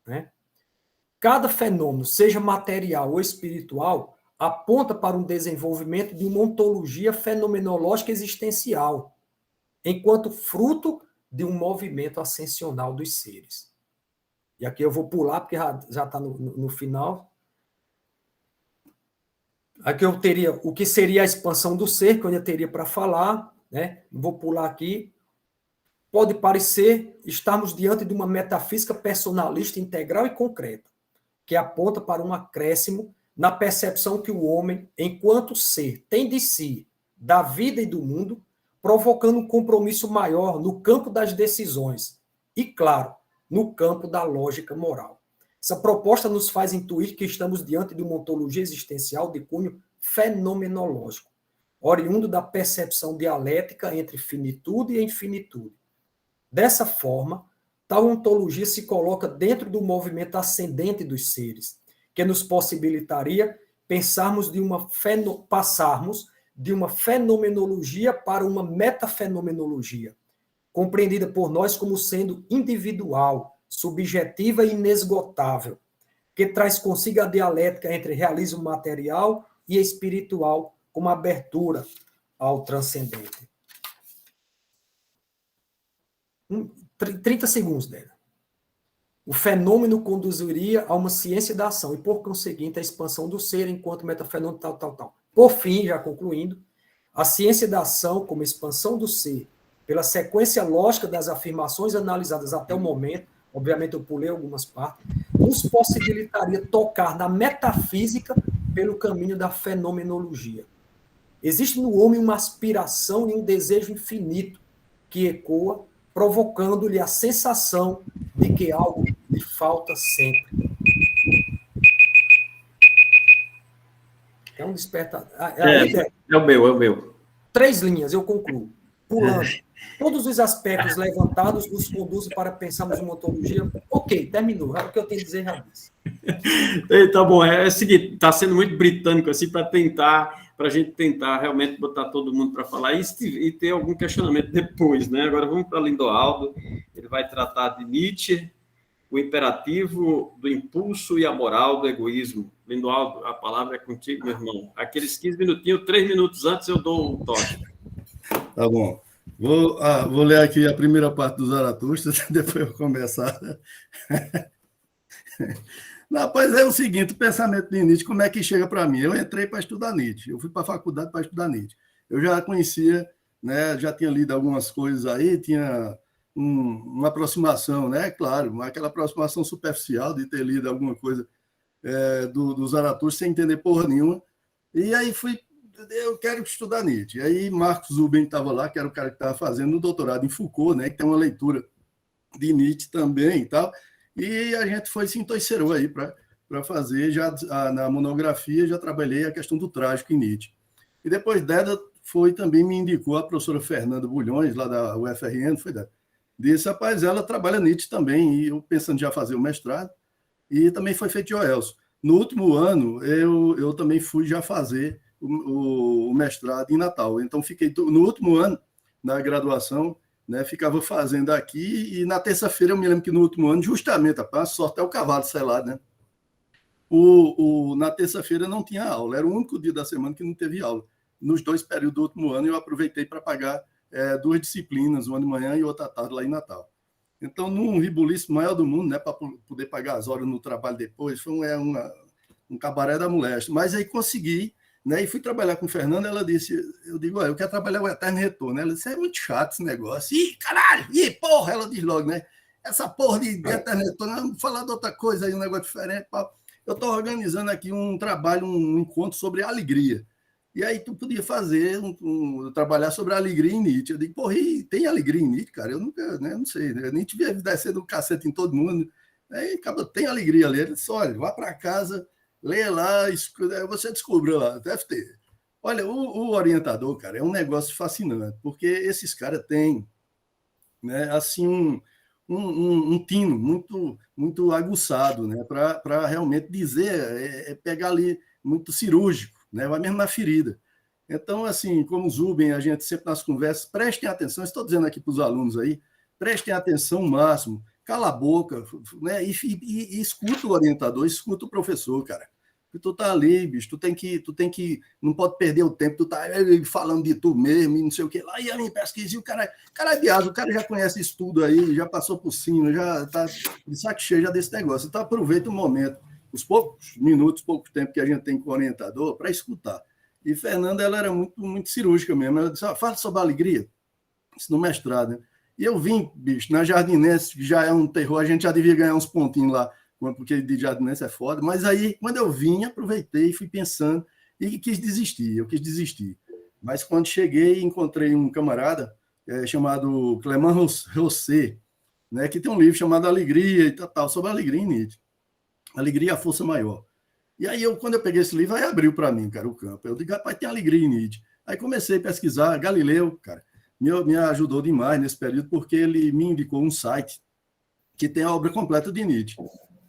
né, cada fenômeno, seja material ou espiritual, aponta para um desenvolvimento de uma ontologia fenomenológica existencial, enquanto fruto de um movimento ascensional dos seres. E aqui eu vou pular, porque já está no final. Aqui eu teria o que seria a expansão do ser, que eu ainda teria para falar, né? Vou pular aqui. Pode parecer estarmos diante de uma metafísica personalista integral e concreta, que aponta para um acréscimo na percepção que o homem, enquanto ser, tem de si, da vida e do mundo, provocando um compromisso maior no campo das decisões e, claro, no campo da lógica moral. Essa proposta nos faz intuir que estamos diante de uma ontologia existencial de cunho fenomenológico, oriundo da percepção dialética entre finitude e infinitude. Dessa forma, tal ontologia se coloca dentro do movimento ascendente dos seres, que nos possibilitaria passarmos de uma fenomenologia para uma metafenomenologia, compreendida por nós como sendo individual, subjetiva e inesgotável, que traz consigo a dialética entre realismo material e espiritual como abertura ao transcendente. 30 segundos dela. O fenômeno conduziria a uma ciência da ação e, por conseguinte, a expansão do ser enquanto metafenômeno tal. Por fim, já concluindo, a ciência da ação como expansão do ser, pela sequência lógica das afirmações analisadas até o momento, obviamente eu pulei algumas partes, nos possibilitaria tocar na metafísica pelo caminho da fenomenologia. Existe no homem uma aspiração e um desejo infinito que ecoa, provocando-lhe a sensação de que algo lhe falta sempre. É um despertador. É o meu. 3 linhas, eu concluo. Pulando. Todos os aspectos levantados nos conduzem para pensarmos uma ontologia. Ok, terminou. O que eu tenho a dizer já disse. Tá bom, é o seguinte, está sendo muito britânico assim para a gente tentar realmente botar todo mundo para falar isso e ter algum questionamento depois, né? Agora vamos para Lindoaldo, ele vai tratar de Nietzsche, o imperativo do impulso e a moral do egoísmo. Lindoaldo, a palavra é contigo, meu irmão. Aqueles 15 minutinhos, 3 minutos antes eu dou o toque. Tá bom. Vou ler aqui a primeira parte do Zaratustra, depois eu começar. Não, pois é o seguinte, o pensamento de Nietzsche, como é que chega para mim? Eu entrei para estudar Nietzsche, eu fui para a faculdade para estudar Nietzsche. Eu já conhecia, né, já tinha lido algumas coisas aí, tinha uma aproximação, né, claro, aquela aproximação superficial de ter lido alguma coisa do Zaratustra sem entender porra nenhuma. E aí eu quero estudar Nietzsche. E aí Marcos Zuben estava lá, que era o cara que estava fazendo um doutorado em Foucault, né, que tem uma leitura de Nietzsche também e tal. E a gente se entoicerou aí para fazer, já na monografia, já trabalhei a questão do trágico em Nietzsche. E depois dela, também me indicou a professora Fernanda Bulhões, lá da UFRN, disse, rapaz, ela trabalha Nietzsche também, e eu pensando já fazer o mestrado, e também foi feito de Joelson. No último ano, eu também fui já fazer o mestrado em Natal. Então, fiquei no último ano, na graduação, né, ficava fazendo aqui, e na terça-feira eu me lembro que no último ano, justamente, a sorte é o cavalo selado, né? Na terça-feira não tinha aula, era o único dia da semana que não teve aula. Nos 2 períodos do último ano eu aproveitei para pagar 2 disciplinas, uma de manhã e outra à tarde lá em Natal. Então, num ribuliço maior do mundo, né, para poder pagar as horas no trabalho depois, foi um cabaré da moléstia. Mas aí consegui, né, e fui trabalhar com o Fernando. Ela disse, eu digo, eu quero trabalhar o Eterno Retorno. Ela disse, é muito chato esse negócio. Ih, caralho, porra, ela diz logo, né? Essa porra de Eterno Retorno, vamos falar de outra coisa aí, um negócio diferente. Eu estou organizando aqui um trabalho, um encontro sobre alegria. E aí tu podia fazer, trabalhar sobre a alegria em Nietzsche. Eu digo, porra, tem alegria em Nietzsche, cara? Eu nunca, né, não sei, né? Nietzsche via descendo um cacete em todo mundo. Aí, acaba, tem alegria ali. Ele disse, olha, vá para casa, leia lá, você descobriu lá, deve ter. Olha, o orientador, cara, é um negócio fascinante, porque esses caras têm, né, assim, um tino muito aguçado, né, para realmente dizer, pegar ali muito cirúrgico, né, vai mesmo na ferida. Então, assim, como o Zubem, a gente sempre nas conversas, prestem atenção, estou dizendo aqui para os alunos aí, prestem atenção máximo, cala a boca, né, e escuta o orientador, escuta o professor, cara. Porque tu tá ali, bicho, tu tem que, não pode perder o tempo, tu tá falando de tu mesmo e não sei o que lá, e a minha pesquisa, e o cara é viado, o cara já conhece isso tudo aí, já passou por cima, já tá de saco cheio já desse negócio. Então aproveita o momento, os poucos minutos, pouco tempo que a gente tem com o orientador para escutar. E Fernanda, ela era muito cirúrgica mesmo, ela disse, fala sobre a alegria, isso no mestrado, né? E eu vim, bicho, na Jardinense, que já é um terror, a gente já devia ganhar uns pontinhos lá, porque de Jardinense é foda, mas aí, quando eu vim, aproveitei, fui pensando e eu quis desistir. Mas quando cheguei, encontrei um camarada chamado Clément Rosset, né, que tem um livro chamado Alegria e tal, sobre a alegria em Nietzsche. Alegria é a força maior. E aí, quando eu peguei esse livro, aí abriu para mim, cara, o campo. Eu digo, rapaz, tem alegria em Nietzsche. Aí comecei a pesquisar, Galileu, cara, me ajudou demais nesse período, porque ele me indicou um site que tem a obra completa de Nietzsche.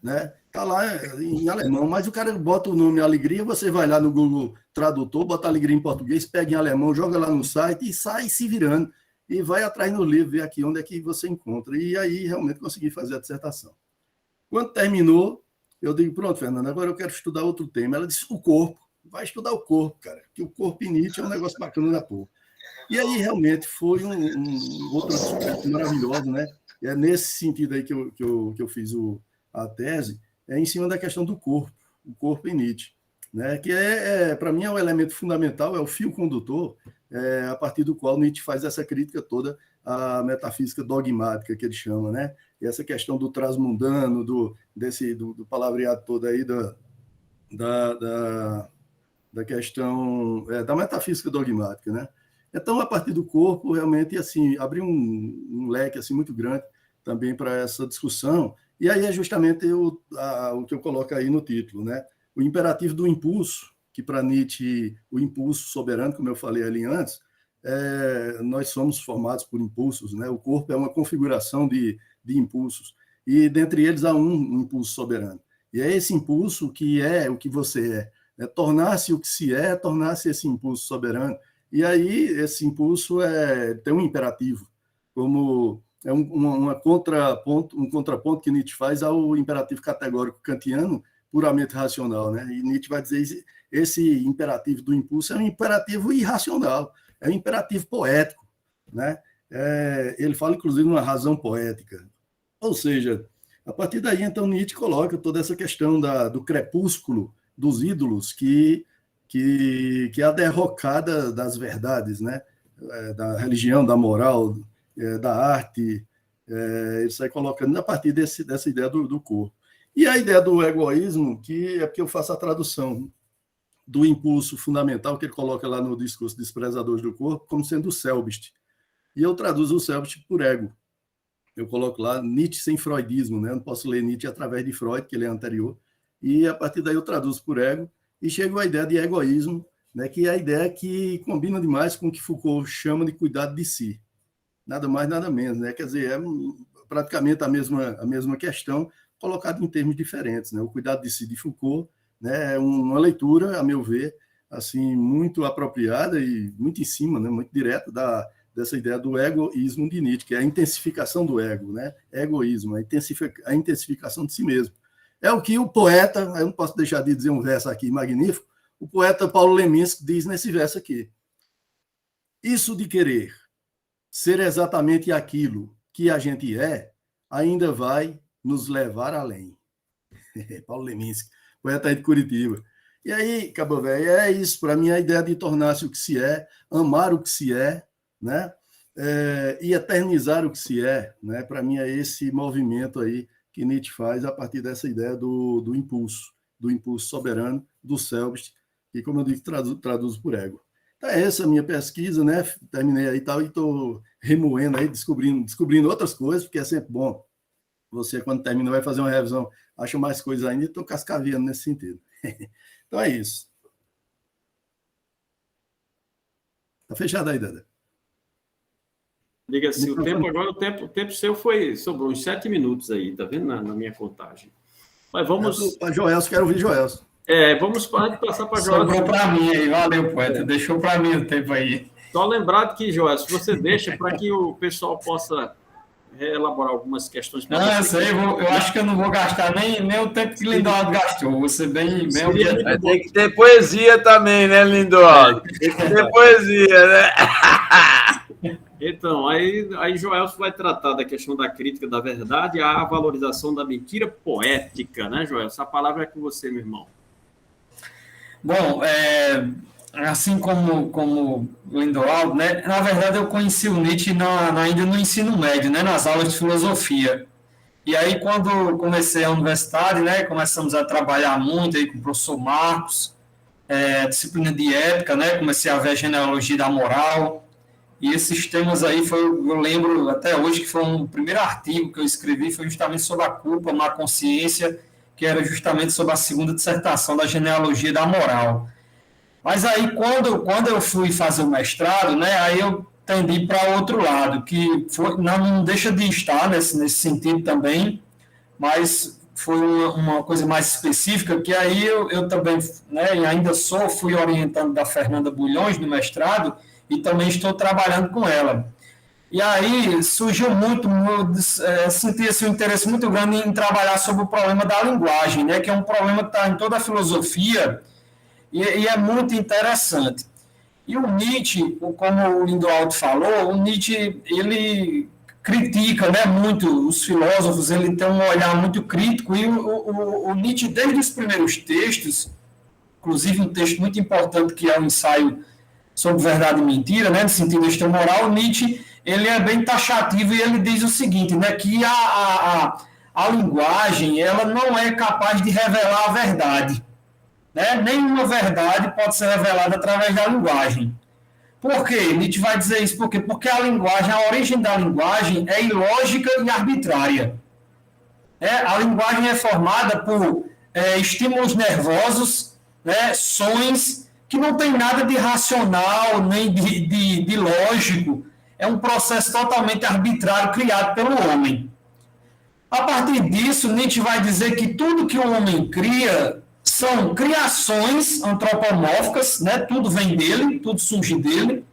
Né? Tá lá em alemão, mas o cara bota o nome Alegria, você vai lá no Google Tradutor, bota Alegria em português, pega em alemão, joga lá no site e sai se virando e vai atrás no livro, ver aqui onde é que você encontra. E aí realmente consegui fazer a dissertação. Quando terminou, eu digo, pronto, Fernanda, agora eu quero estudar outro tema. Ela disse, o corpo. Vai estudar o corpo, cara, que o corpo em Nietzsche é um negócio bacana da porra. E aí realmente foi outra descoberta maravilhosa, né? É nesse sentido aí que eu fiz a tese, é em cima da questão do corpo, o corpo em Nietzsche, né? Que para mim, é o elemento fundamental, é o fio condutor, a partir do qual Nietzsche faz essa crítica toda à metafísica dogmática, que ele chama, né? E essa questão do transmundano, do palavreado todo aí, da questão da metafísica dogmática, né? Então, a partir do corpo, realmente, assim, abriu um leque assim, muito grande também para essa discussão. E aí é justamente o que eu coloco aí no título, né? O imperativo do impulso, que para Nietzsche, o impulso soberano, como eu falei ali antes, nós somos formados por impulsos, né? O corpo é uma configuração de impulsos, e dentre eles há um impulso soberano. E é esse impulso que é o que você é tornar-se o que se é, tornar-se esse impulso soberano. E aí esse impulso tem um imperativo, como é um contraponto que Nietzsche faz ao imperativo categórico kantiano, puramente racional, né? E Nietzsche vai dizer esse imperativo do impulso é um imperativo irracional, é um imperativo poético, né? Ele fala, inclusive, numa razão poética. Ou seja, a partir daí, então, Nietzsche coloca toda essa questão do crepúsculo dos ídolos, que é a derrocada das verdades, né? Da religião, da moral, da arte, ele sai colocando a partir dessa ideia do corpo. E a ideia do egoísmo, que é porque eu faço a tradução do impulso fundamental, que ele coloca lá no discurso Desprezadores do Corpo, como sendo o Selbst. E eu traduzo o Selbst por ego. Eu coloco lá Nietzsche sem freudismo, né? Eu não posso ler Nietzsche através de Freud, que ele é anterior, e a partir daí eu traduzo por ego, e chego à ideia de egoísmo, né? Que é a ideia que combina demais com o que Foucault chama de cuidado de si. Nada mais, nada menos, né? Quer dizer, é praticamente a mesma questão, colocada em termos diferentes, né? O cuidado de si de Foucault, né, é uma leitura, a meu ver, assim, muito apropriada e muito em cima, né, muito direta dessa ideia do egoísmo de Nietzsche, que é a intensificação do ego, né? Egoísmo, a intensificação de si mesmo. É o que o poeta, eu não posso deixar de dizer um verso aqui magnífico, o poeta Paulo Leminski diz nesse verso aqui: isso de querer ser exatamente aquilo que a gente é, ainda vai nos levar além. Paulo Leminski, poeta aí de Curitiba. E aí, Cabo Velho, é isso. Para mim, a ideia de tornar-se o que se é, amar o que se é, né? E eternizar o que se é, né? Para mim, é esse movimento aí que Nietzsche faz a partir dessa ideia do impulso soberano, do selbst, que, como eu digo, traduzo por ego. Então, essa é a minha pesquisa, né? Terminei aí e estou remoendo aí, descobrindo outras coisas, porque é sempre bom. Você, quando termina, vai fazer uma revisão, acha mais coisas ainda e estou cascaveando nesse sentido. Então é isso. Está fechado aí, Dada. Diga assim, o tempo seu sobrou uns 7 minutos aí, tá vendo na minha contagem. Mas vamos... Para Joelson, quero ouvir Joelson. Vamos passar para Joelson. Sobrou para mim aí, valeu, poeta. Deixou para mim o tempo aí. Só lembrado que, Joelson, você deixa para que o pessoal possa elaborar algumas questões. Não, eu acho que eu não vou gastar nem o tempo que Lindoaldo gastou. Vou ser bem objetivo. Tem que ter poesia também, né, Lindoaldo? Tem que ter poesia, né? Então, aí Joelson vai tratar da questão da crítica da verdade e a valorização da mentira poética, né, Joelson? A palavra é com você, meu irmão. Bom, assim como Lindoaldo, né? Na verdade, eu conheci o Nietzsche ainda no ensino médio, né? Nas aulas de filosofia. E aí, quando comecei a universidade, né? Começamos a trabalhar muito aí com o professor Marcos, disciplina de ética, né? Comecei a ver a genealogia da moral. E esses temas aí, eu lembro até hoje que foi um primeiro artigo que eu escrevi, foi justamente sobre a culpa, má consciência, que era justamente sobre a segunda dissertação da genealogia da moral. Mas aí, quando eu fui fazer o mestrado, né, aí eu tendi para outro lado, que não deixa de estar nesse sentido também, mas foi uma coisa mais específica, que aí eu também, né, ainda fui orientando da Fernanda Bulhões no mestrado, e também estou trabalhando com ela. E aí surgiu senti-se um interesse muito grande em trabalhar sobre o problema da linguagem, né, que é um problema que está em toda a filosofia, e é muito interessante. E o Nietzsche, como o Lindoaldo falou, o Nietzsche, ele critica, né, muito os filósofos, ele tem um olhar muito crítico, e o Nietzsche, desde os primeiros textos, inclusive um texto muito importante que é o ensaio sobre verdade e mentira, né, no sentido extramoral, o Nietzsche, ele é bem taxativo e ele diz o seguinte, né, que a linguagem, ela não é capaz de revelar a verdade, né? Nenhuma verdade pode ser revelada através da linguagem. Por quê? Nietzsche vai dizer isso, por quê? Porque a origem da linguagem é ilógica e arbitrária. A linguagem é formada por estímulos nervosos, né, sons, que não tem nada de racional, nem de lógico. É um processo totalmente arbitrário criado pelo homem. A partir disso, Nietzsche vai dizer que tudo que o homem cria são criações antropomórficas, né? Tudo vem dele, tudo surge dele.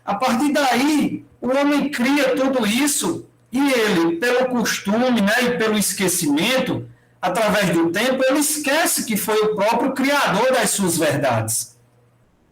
A partir daí, o homem cria tudo isso e ele, pelo costume, né, e pelo esquecimento, através do tempo, ele esquece que foi o próprio criador das suas verdades.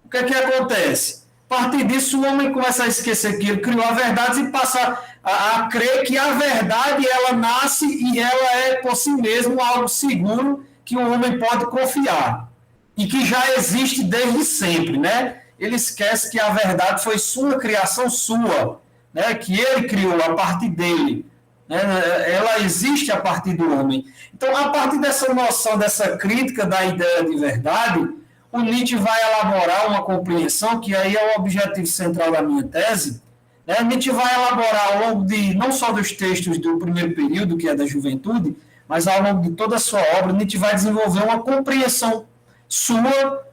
O que é que acontece? A partir disso, o homem começa a esquecer que ele criou a verdade e passa a crer que a verdade ela nasce e ela é por si mesmo algo seguro que o homem pode confiar e que já existe desde sempre, né? Ele esquece que a verdade foi sua criação, sua, né? Que ele criou a partir dele, né? Ela existe a partir do homem. Então, a partir dessa noção, dessa crítica da ideia de verdade, o Nietzsche vai elaborar uma compreensão, que aí é o objetivo central da minha tese, né? Nietzsche vai elaborar ao longo não só dos textos do primeiro período, que é da juventude, mas ao longo de toda a sua obra, Nietzsche vai desenvolver uma compreensão sua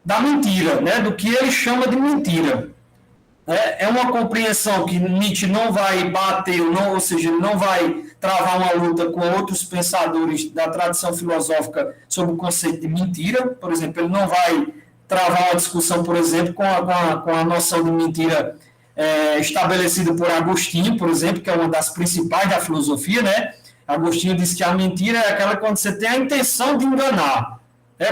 da mentira, né? Do que ele chama de mentira. É uma compreensão que Nietzsche não vai bater, ou seja, ele não vai travar uma luta com outros pensadores da tradição filosófica sobre o conceito de mentira. Por exemplo, ele não vai travar uma discussão, por exemplo, com a noção de mentira estabelecida por Agostinho, por exemplo, que é uma das principais da filosofia, né? Agostinho diz que a mentira é aquela quando você tem a intenção de enganar.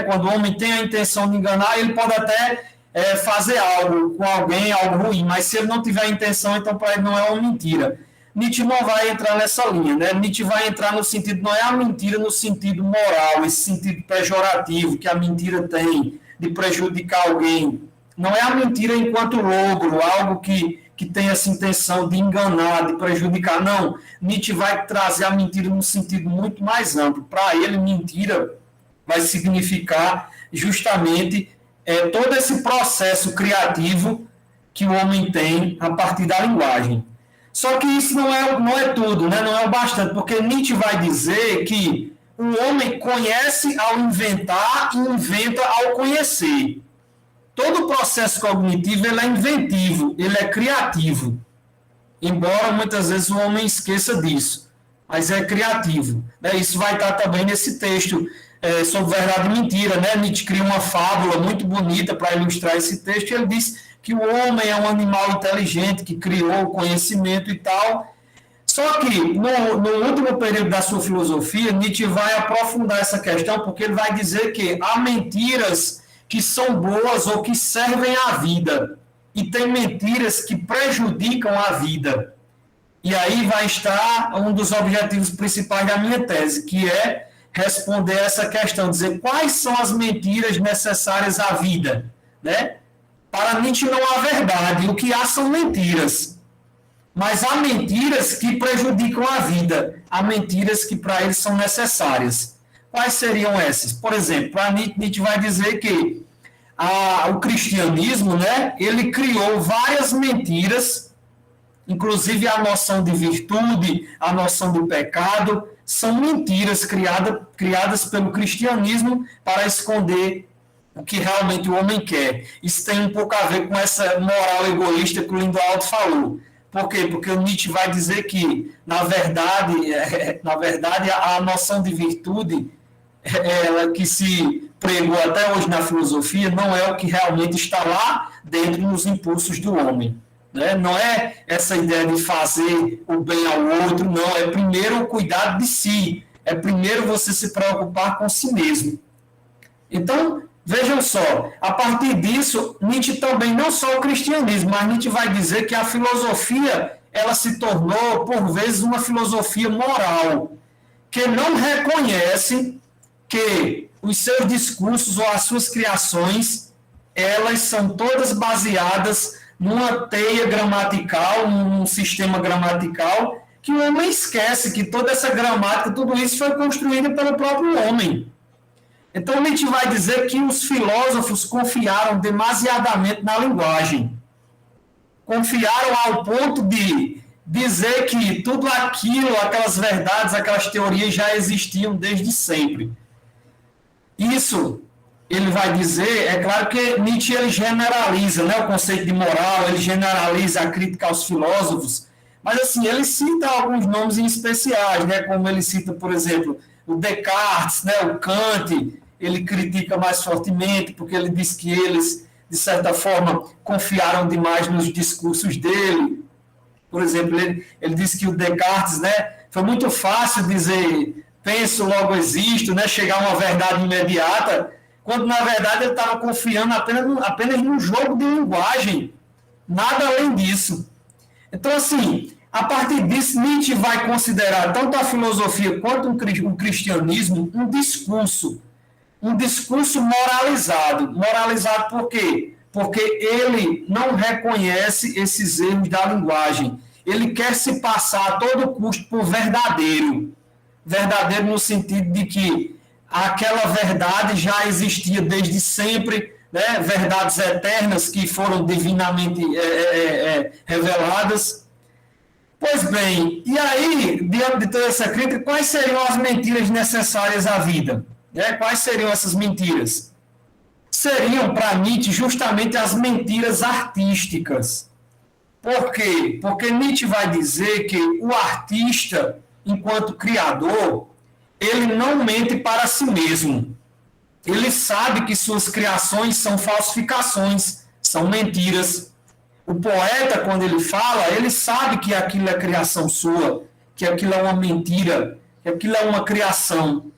Quando o homem tem a intenção de enganar, ele pode até fazer algo com alguém, algo ruim, mas se ele não tiver intenção, então para ele não é uma mentira. Nietzsche não vai entrar nessa linha, né? Nietzsche vai entrar no sentido, não é a mentira no sentido moral, esse sentido pejorativo que a mentira tem de prejudicar alguém. Não é a mentira enquanto logro, algo que tem essa intenção de enganar, de prejudicar. Não, Nietzsche vai trazer a mentira num sentido muito mais amplo. Para ele, mentira vai significar justamente todo esse processo criativo que o homem tem a partir da linguagem. Só que isso não é tudo, né? Não é o bastante, porque Nietzsche vai dizer que o homem conhece ao inventar e inventa ao conhecer. Todo o processo cognitivo ele é inventivo, ele é criativo. Embora muitas vezes o homem esqueça disso, mas é criativo. Isso vai estar também nesse texto sobre verdade e mentira. Né? Nietzsche cria uma fábula muito bonita para ilustrar esse texto, e ele diz que o homem é um animal inteligente que criou o conhecimento e tal. Só que, no último período da sua filosofia, Nietzsche vai aprofundar essa questão, porque ele vai dizer que há mentiras que são boas ou que servem à vida, e tem mentiras que prejudicam a vida. E aí vai estar um dos objetivos principais da minha tese, que é responder essa questão, dizer quais são as mentiras necessárias à vida, né? Para Nietzsche não há verdade, o que há são mentiras. Mas há mentiras que prejudicam a vida, há mentiras que para ele são necessárias. Quais seriam essas? Por exemplo, para Nietzsche vai dizer que o cristianismo, né, ele criou várias mentiras, inclusive a noção de virtude, a noção do pecado, são mentiras criadas pelo cristianismo para esconder o que realmente o homem quer. Isso tem um pouco a ver com essa moral egoísta que o Lindoaldo falou. Por quê? Porque o Nietzsche vai dizer que, na verdade, a noção de virtude, ela que se pregou até hoje na filosofia, não é o que realmente está lá dentro nos impulsos do homem. Né? Não é essa ideia de fazer o bem ao outro, não. É primeiro o cuidado de si. É primeiro você se preocupar com si mesmo. Então, vejam só, a partir disso, Nietzsche também, não só o cristianismo, mas Nietzsche vai dizer que a filosofia, ela se tornou, por vezes, uma filosofia moral, que não reconhece que os seus discursos ou as suas criações, elas são todas baseadas numa teia gramatical, num sistema gramatical, que o homem esquece que toda essa gramática, tudo isso foi construído pelo próprio homem. Então, Nietzsche vai dizer que os filósofos confiaram demasiadamente na linguagem. Confiaram ao ponto de dizer que tudo aquilo, aquelas verdades, aquelas teorias já existiam desde sempre. Isso, ele vai dizer, é claro que Nietzsche ele generaliza, né, o conceito de moral, ele generaliza a crítica aos filósofos, mas assim, ele cita alguns nomes em especiais, né, como ele cita, por exemplo, o Descartes, né, o Kant, ele critica mais fortemente, porque ele diz que eles, de certa forma, confiaram demais nos discursos dele. Por exemplo, ele diz que o Descartes, né, foi muito fácil dizer penso, logo existo, né, chegar a uma verdade imediata, quando, na verdade, ele estava confiando apenas num jogo de linguagem, nada além disso. Então, assim, a partir disso, Nietzsche vai considerar tanto a filosofia quanto o cristianismo um discurso moralizado. Moralizado por quê? Porque ele não reconhece esses erros da linguagem. Ele quer se passar a todo custo por verdadeiro. Verdadeiro no sentido de que aquela verdade já existia desde sempre, né? Verdades eternas que foram divinamente reveladas. Pois bem, e aí, diante de toda essa crítica, quais seriam as mentiras necessárias à vida? Quais seriam essas mentiras? Seriam, para Nietzsche, justamente as mentiras artísticas. Por quê? Porque Nietzsche vai dizer que o artista, enquanto criador, ele não mente para si mesmo. Ele sabe que suas criações são falsificações, são mentiras. O poeta, quando ele fala, ele sabe que aquilo é criação sua, que aquilo é uma mentira, que aquilo é uma criação.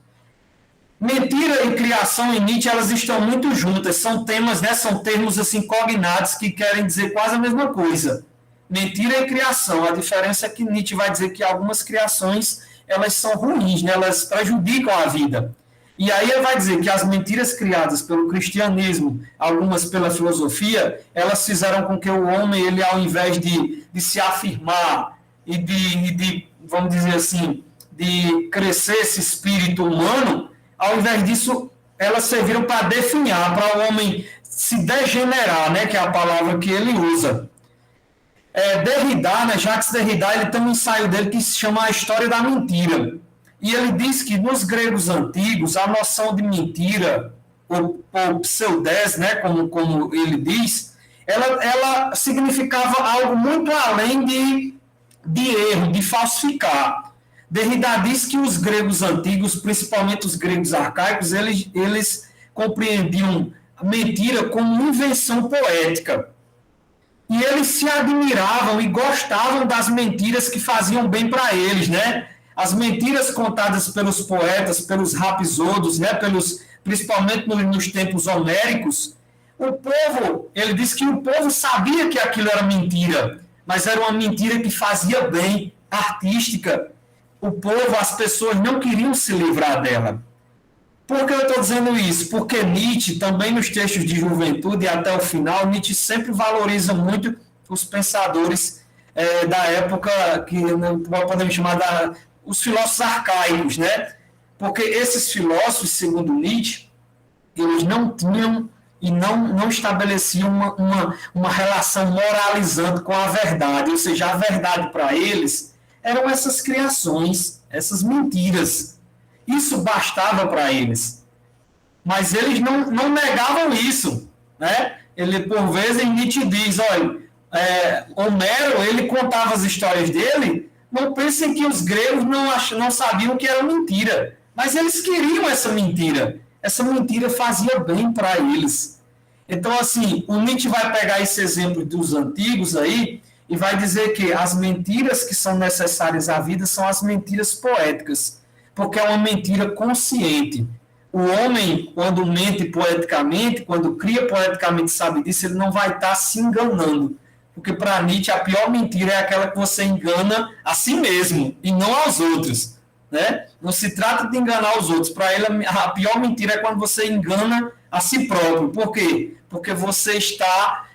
Mentira e criação em Nietzsche, elas estão muito juntas, são temas, né, são termos assim cognatos que querem dizer quase a mesma coisa. Mentira e criação, a diferença é que Nietzsche vai dizer que algumas criações, elas são ruins, né, elas prejudicam a vida. E aí ele vai dizer que as mentiras criadas pelo cristianismo, algumas pela filosofia, elas fizeram com que o homem, ele ao invés de se afirmar e de, vamos dizer assim, de crescer esse espírito humano, ao invés disso, elas serviram para definhar, para o homem se degenerar, né, que é a palavra que ele usa. Derrida, né, Jacques Derrida, ele tem um ensaio dele que se chama A História da Mentira. E ele diz que nos gregos antigos, a noção de mentira, ou pseudez, né, como ele diz, ela significava algo muito além de erro, de falsificar. Derrida diz que os gregos antigos, principalmente os gregos arcaicos, eles compreendiam a mentira como invenção poética. E eles se admiravam e gostavam das mentiras que faziam bem para eles, né? As mentiras contadas pelos poetas, pelos rapsodos, né? Principalmente nos tempos homéricos, o povo, ele diz que o povo sabia que aquilo era mentira, mas era uma mentira que fazia bem, artística. O povo, as pessoas não queriam se livrar dela. Por que eu estou dizendo isso? Porque Nietzsche, também nos textos de juventude e até o final, Nietzsche sempre valoriza muito os pensadores da época que podemos chamar os filósofos arcaicos, né? Porque esses filósofos, segundo Nietzsche, eles não tinham e não estabeleciam uma relação moralizante com a verdade, ou seja, a verdade para eles eram essas criações, essas mentiras. Isso bastava para eles. Mas eles não negavam isso, né? Ele, por vezes, Nietzsche diz, olha, Homero, ele contava as histórias dele, não pensem que os gregos não sabiam que era mentira, mas eles queriam essa mentira. Essa mentira fazia bem para eles. Então, assim, o Nietzsche vai pegar esse exemplo dos antigos aí e vai dizer que as mentiras que são necessárias à vida são as mentiras poéticas, porque é uma mentira consciente. O homem, quando mente poeticamente, quando cria poeticamente, sabe disso, ele não vai estar se enganando. Porque para Nietzsche a pior mentira é aquela que você engana a si mesmo e não aos outros, né? Não se trata de enganar os outros. Para ele a pior mentira é quando você engana a si próprio. Por quê? Porque você está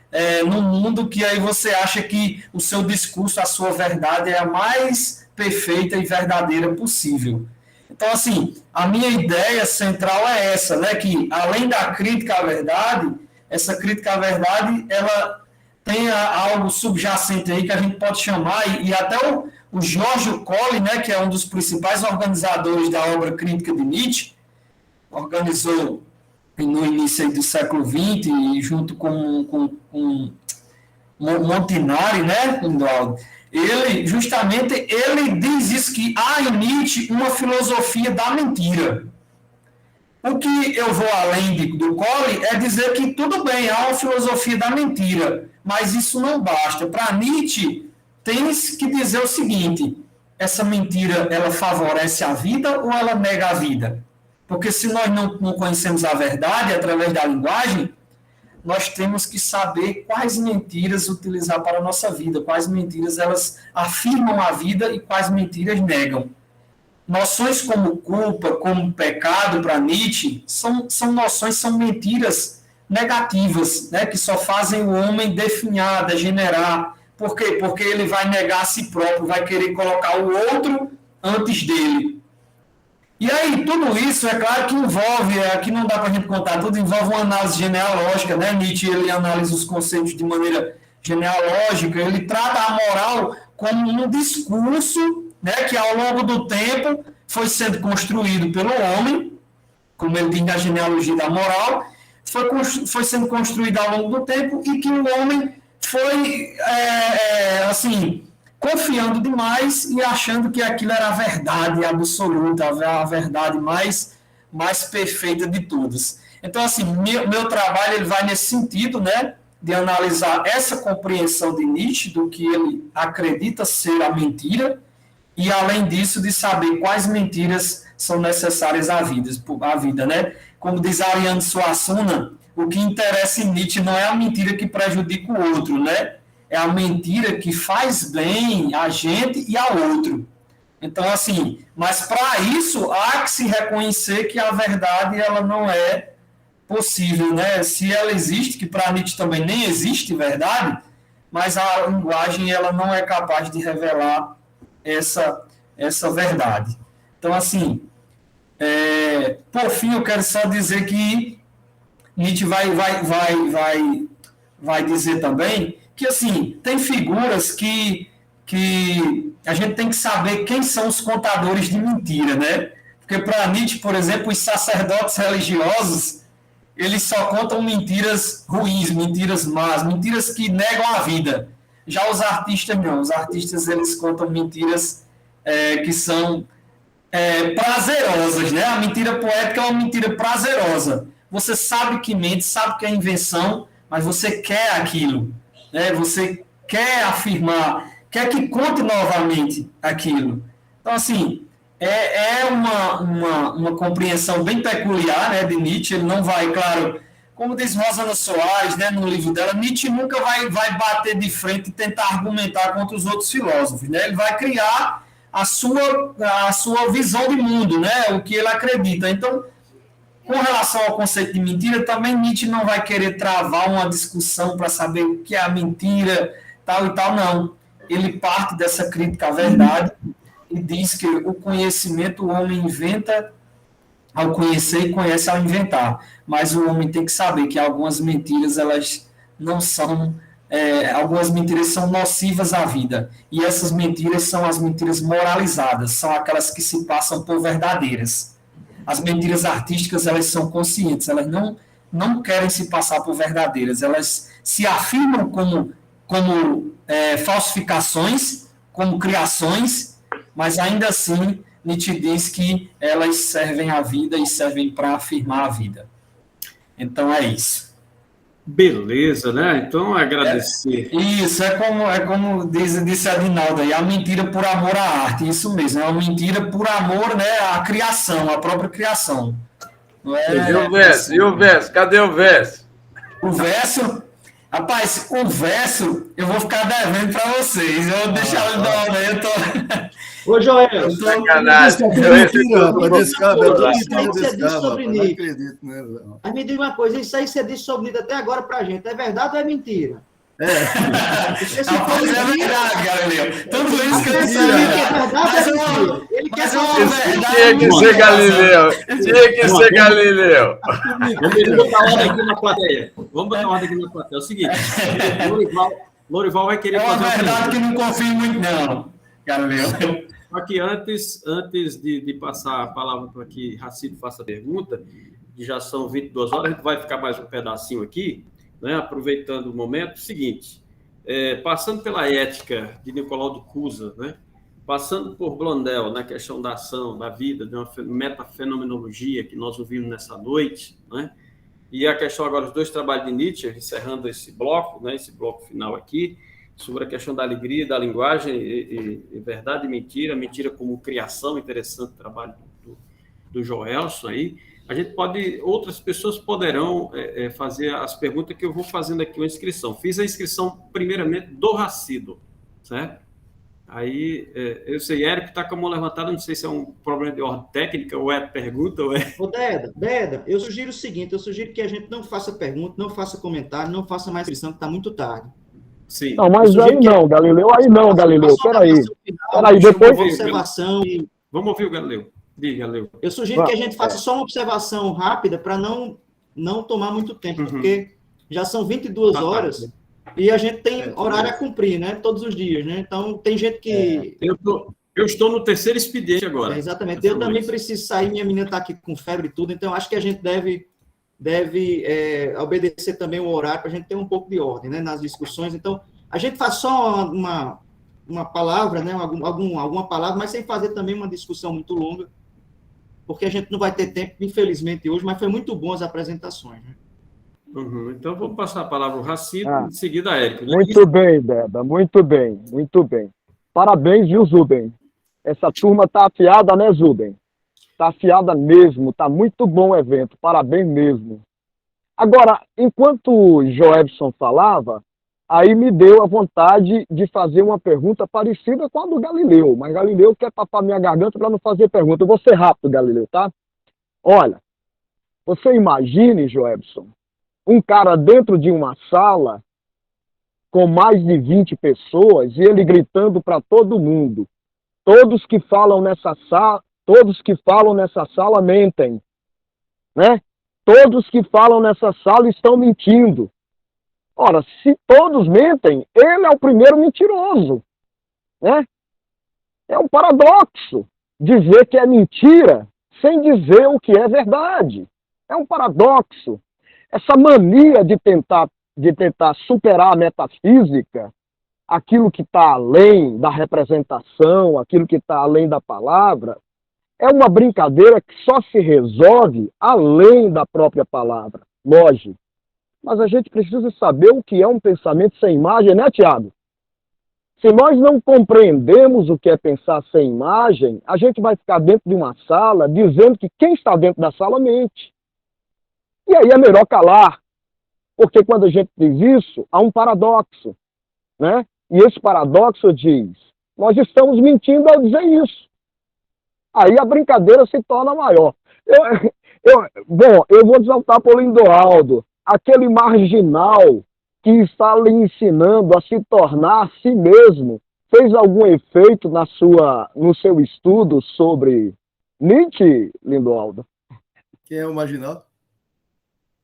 num mundo que aí você acha que o seu discurso, a sua verdade é a mais perfeita e verdadeira possível. Então, assim, a minha ideia central é essa, né? Que além da crítica à verdade, essa crítica à verdade, ela tem algo subjacente aí que a gente pode chamar, e até o Giorgio Colli, né, que é um dos principais organizadores da obra crítica de Nietzsche, organizou no início do século XX, e junto com Montinari, né, Lindoaldo? Ele diz isso, que há em Nietzsche uma filosofia da mentira. O que eu vou além do Colli é dizer que tudo bem, há uma filosofia da mentira, mas isso não basta. Para Nietzsche, tem que dizer o seguinte: essa mentira, ela favorece a vida ou ela nega a vida? Porque se nós não conhecemos a verdade através da linguagem, nós temos que saber quais mentiras utilizar para a nossa vida, quais mentiras elas afirmam a vida e quais mentiras negam. Noções como culpa, como pecado, para Nietzsche, são noções, são mentiras negativas, né, que só fazem o homem definhar, degenerar. Por quê? Porque ele vai negar a si próprio, vai querer colocar o outro antes dele. E aí, tudo isso, é claro que envolve, aqui não dá para a gente contar tudo, envolve uma análise genealógica, né? Nietzsche, ele analisa os conceitos de maneira genealógica, ele trata a moral como um discurso, né, que ao longo do tempo foi sendo construído pelo homem, como ele diz na genealogia da moral, foi sendo construído ao longo do tempo e que o homem foi, assim, confiando demais e achando que aquilo era a verdade absoluta, a verdade mais perfeita de todas. Então, assim, meu trabalho ele vai nesse sentido, né, de analisar essa compreensão de Nietzsche, do que ele acredita ser a mentira, e, além disso, de saber quais mentiras são necessárias à vida, né? Como diz Ariane Suassuna, o que interessa em Nietzsche não é a mentira que prejudica o outro, né? É a mentira que faz bem a gente e ao outro. Então, assim, mas para isso há que se reconhecer que a verdade ela não é possível, né? Se ela existe, que para Nietzsche também nem existe verdade, mas a linguagem ela não é capaz de revelar essa verdade. Então, assim, por fim, eu quero só dizer que Nietzsche vai dizer também que, assim, tem figuras que a gente tem que saber quem são os contadores de mentira, né? Porque para Nietzsche, por exemplo, os sacerdotes religiosos, eles só contam mentiras ruins, mentiras más, mentiras que negam a vida. Já os artistas não. Os artistas, eles contam mentiras que são prazerosas, né? A mentira poética é uma mentira prazerosa. Você sabe que mente, sabe que é invenção, mas você quer aquilo, né? Você quer afirmar, quer que conte novamente aquilo. Então, assim, é uma compreensão bem peculiar, né, de Nietzsche. Ele não vai, claro, como diz Rosana Soares, né, no livro dela, Nietzsche nunca vai bater de frente e tentar argumentar contra os outros filósofos, né? Ele vai criar a sua visão de mundo, né, o que ele acredita. Então, com relação ao conceito de mentira, também Nietzsche não vai querer travar uma discussão para saber o que é a mentira, tal e tal, não. Ele parte dessa crítica à verdade e diz que o conhecimento o homem inventa ao conhecer e conhece ao inventar. Mas o homem tem que saber que algumas mentiras, elas não são... algumas mentiras são nocivas à vida. E essas mentiras são as mentiras moralizadas, são aquelas que se passam por verdadeiras. As mentiras artísticas, elas são conscientes, elas não querem se passar por verdadeiras, elas se afirmam como falsificações, como criações, mas ainda assim Nietzsche diz que elas servem à vida e servem para afirmar a vida. Então é isso. Beleza, né? Então, agradecer. Isso, é como disse Adinaldo aí, a mentira por amor à arte, isso mesmo, é uma mentira por amor, né, à criação, à própria criação. E o verso? Cadê o verso? O verso, rapaz, eu vou ficar devendo para vocês, eu vou deixar ele dar uma aí, Ô, Joel, sacanagem. Mas me diga uma coisa, isso aí você disse sobre Nietzsche até agora pra gente, é verdade ou é mentira? Rapaz, é verdade, Galileu. Tanto isso que eu sei. Ele quer Tinha que ser Galileu. Vamos botar ordem aqui na plateia. É o seguinte, Lorival vai querer fazer... É uma verdade que não confio muito, não, Galileu. Aqui, antes de passar a palavra para que Racito faça a pergunta, que já são 22 horas, a gente vai ficar mais um pedacinho aqui, né, aproveitando o momento. Seguinte, passando pela ética de Nicolau de Cusa, né, passando por Blondel, na questão da ação, da vida, de uma metafenomenologia que nós ouvimos nessa noite, né, e a questão agora, os dois trabalhos de Nietzsche, encerrando esse bloco, né, esse bloco final aqui, sobre a questão da alegria, da linguagem, e verdade e mentira, mentira como criação, interessante o trabalho do Joelson aí. A gente pode, outras pessoas poderão fazer as perguntas que eu vou fazendo aqui uma inscrição. Fiz a inscrição, primeiramente, do Racido, certo? Aí, eu sei, Érico está com a mão levantada, não sei se é um problema de ordem técnica, ou é pergunta, ou é... Ô, Deda, eu sugiro o seguinte, eu sugiro que a gente não faça pergunta, não faça comentário, não faça mais inscrição, que está muito tarde. Sim. Não, mas aí não, Galileu, Galileu, peraí, depois... Observação e... Vamos ouvir o Galileu. Diga, Galileu. Eu sugiro que a gente faça só uma observação rápida para não tomar muito tempo, porque já são 22 horas e a gente tem horário a cumprir, né? Todos os dias, né? Então, tem gente que... Eu estou no terceiro expediente agora. Exatamente. Eu também preciso sair, minha menina está aqui com febre e tudo, então acho que a gente deve obedecer também o horário para a gente ter um pouco de ordem, né, nas discussões. Então, a gente faz só uma palavra, né, alguma palavra, mas sem fazer também uma discussão muito longa, porque a gente não vai ter tempo, infelizmente, hoje, mas foi muito bom as apresentações. Né? Uhum. Então, vou passar a palavra ao Racito, em seguida a Érico. Né? Muito bem, Deda, muito bem. Parabéns, viu, Zubem? Essa turma está afiada, né, Zubem? Tá afiada mesmo, tá muito bom o evento, parabéns mesmo. Agora, enquanto o Joelson falava, aí me deu a vontade de fazer uma pergunta parecida com a do Galileu, mas Galileu quer tapar minha garganta para não fazer pergunta. Eu vou ser rápido, Galileu, tá? Olha, você imagine, Joelson, um cara dentro de uma sala com mais de 20 pessoas e ele gritando para todo mundo: todos que falam nessa sala mentem, né? Todos que falam nessa sala estão mentindo. Ora, se todos mentem, ele é o primeiro mentiroso, né? É um paradoxo dizer que é mentira sem dizer o que é verdade. É um paradoxo. Essa mania de tentar superar a metafísica, aquilo que está além da representação, aquilo que está além da palavra, é uma brincadeira que só se resolve além da própria palavra. Lógico. Mas a gente precisa saber o que é um pensamento sem imagem, né, Tiago? Se nós não compreendemos o que é pensar sem imagem, a gente vai ficar dentro de uma sala dizendo que quem está dentro da sala mente. E aí é melhor calar, porque quando a gente diz isso, há um paradoxo, né? E esse paradoxo diz: nós estamos mentindo ao dizer isso. Aí a brincadeira se torna maior. Eu vou exaltar para o Lindoaldo, aquele marginal que está lhe ensinando a se tornar a si mesmo, fez algum efeito no seu estudo sobre Nietzsche, Lindoaldo? Quem é o marginal?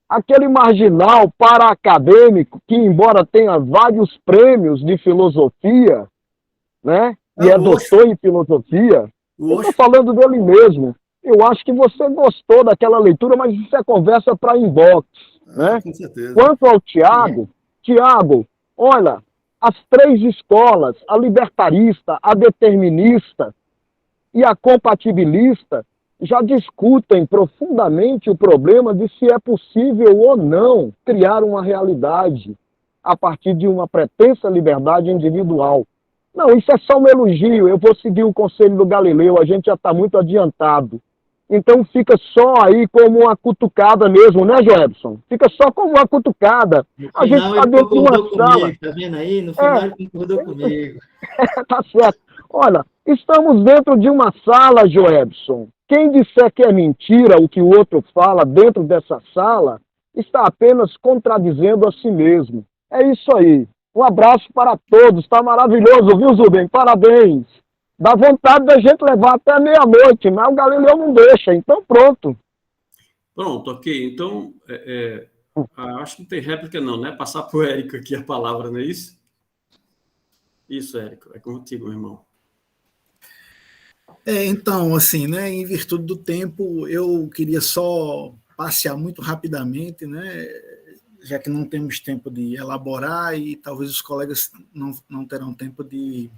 Aquele marginal para-acadêmico que, embora tenha vários prêmios de filosofia, né, e é doutor em filosofia, eu estou falando dele mesmo. Eu acho que você gostou daquela leitura, mas isso é conversa para inbox, né? Com certeza. Quanto ao Tiago, olha, as três escolas, a libertarista, a determinista e a compatibilista, já discutem profundamente o problema de se é possível ou não criar uma realidade a partir de uma pretensa liberdade individual. Não, isso é só um elogio. Eu vou seguir o conselho do Galileu, a gente já está muito adiantado. Então fica só aí como uma cutucada mesmo, né, Jefferson? Fica só como uma cutucada. A gente está dentro de uma sala. Tá vendo aí? No final ele concordou comigo. Tá certo. Olha, estamos dentro de uma sala, Joebson. Quem disser que é mentira o que o outro fala dentro dessa sala, está apenas contradizendo a si mesmo. É isso aí. Um abraço para todos. Está maravilhoso, viu, Zubem? Parabéns. Dá vontade da gente levar até meia-noite, mas o Galileu não deixa. Então, pronto. Pronto, ok. Então, acho que não tem réplica não, né? Passar para o Érico aqui a palavra, não é isso? Isso, Érico. É contigo, meu irmão. Então, assim, né, em virtude do tempo, eu queria só passear muito rapidamente, né, já que não temos tempo de elaborar e talvez os colegas não terão tempo de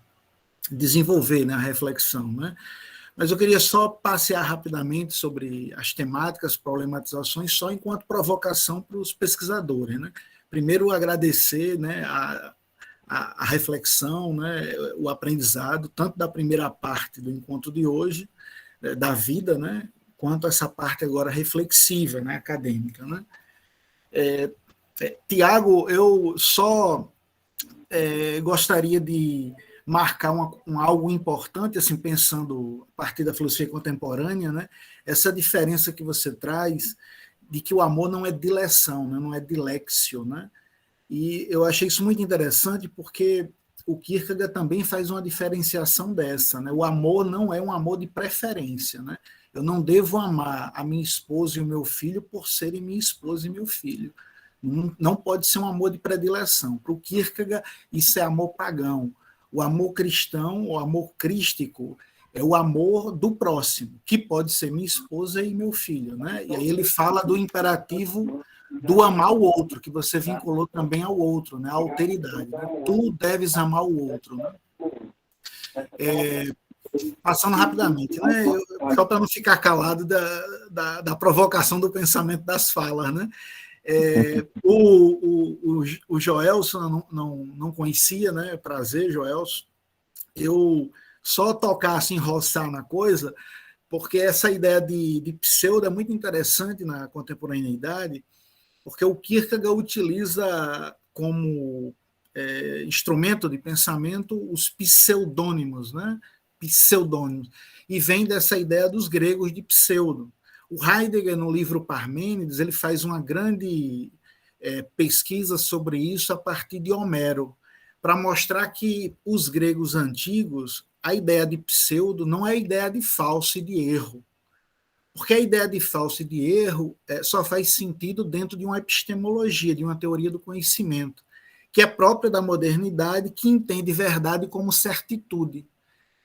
desenvolver, né, a reflexão, né? Mas eu queria só passear rapidamente sobre as temáticas, problematizações, só enquanto provocação para os pesquisadores, né? Primeiro, agradecer, né, a reflexão, né, o aprendizado, tanto da primeira parte do encontro de hoje, da vida, né, quanto essa parte agora reflexiva, né, acadêmica. Né? Tiago, eu só gostaria de marcar algo importante, assim, pensando a partir da filosofia contemporânea, né, essa diferença que você traz de que o amor não é dileção, né, não é dilexio, né? E eu achei isso muito interessante porque o Kierkegaard também faz uma diferenciação dessa, né? O amor não é um amor de preferência, né? Eu não devo amar a minha esposa e o meu filho por serem minha esposa e meu filho. Não pode ser um amor de predileção. Para o Kierkegaard, isso é amor pagão. O amor cristão, o amor crístico, é o amor do próximo, que pode ser minha esposa e meu filho, né? E aí ele fala do imperativo do amar o outro, que você vinculou também ao outro, né? A alteridade. Né? Tu deves amar o outro. Né? Passando rapidamente, né? Só para não ficar calado da provocação do pensamento das falas. Né? O Joelson não conhecia, né? Prazer, Joelson. Eu só tocar assim, roçar na coisa, porque essa ideia de pseudo é muito interessante na contemporaneidade, porque o Kierkegaard utiliza como instrumento de pensamento os pseudônimos, né? Pseudônimos, e vem dessa ideia dos gregos de pseudo. O Heidegger, no livro Parmênides, ele faz uma grande pesquisa sobre isso a partir de Homero, para mostrar que os gregos antigos, a ideia de pseudo não é a ideia de falso e de erro, porque a ideia de falso e de erro só faz sentido dentro de uma epistemologia, de uma teoria do conhecimento, que é própria da modernidade, que entende verdade como certitude.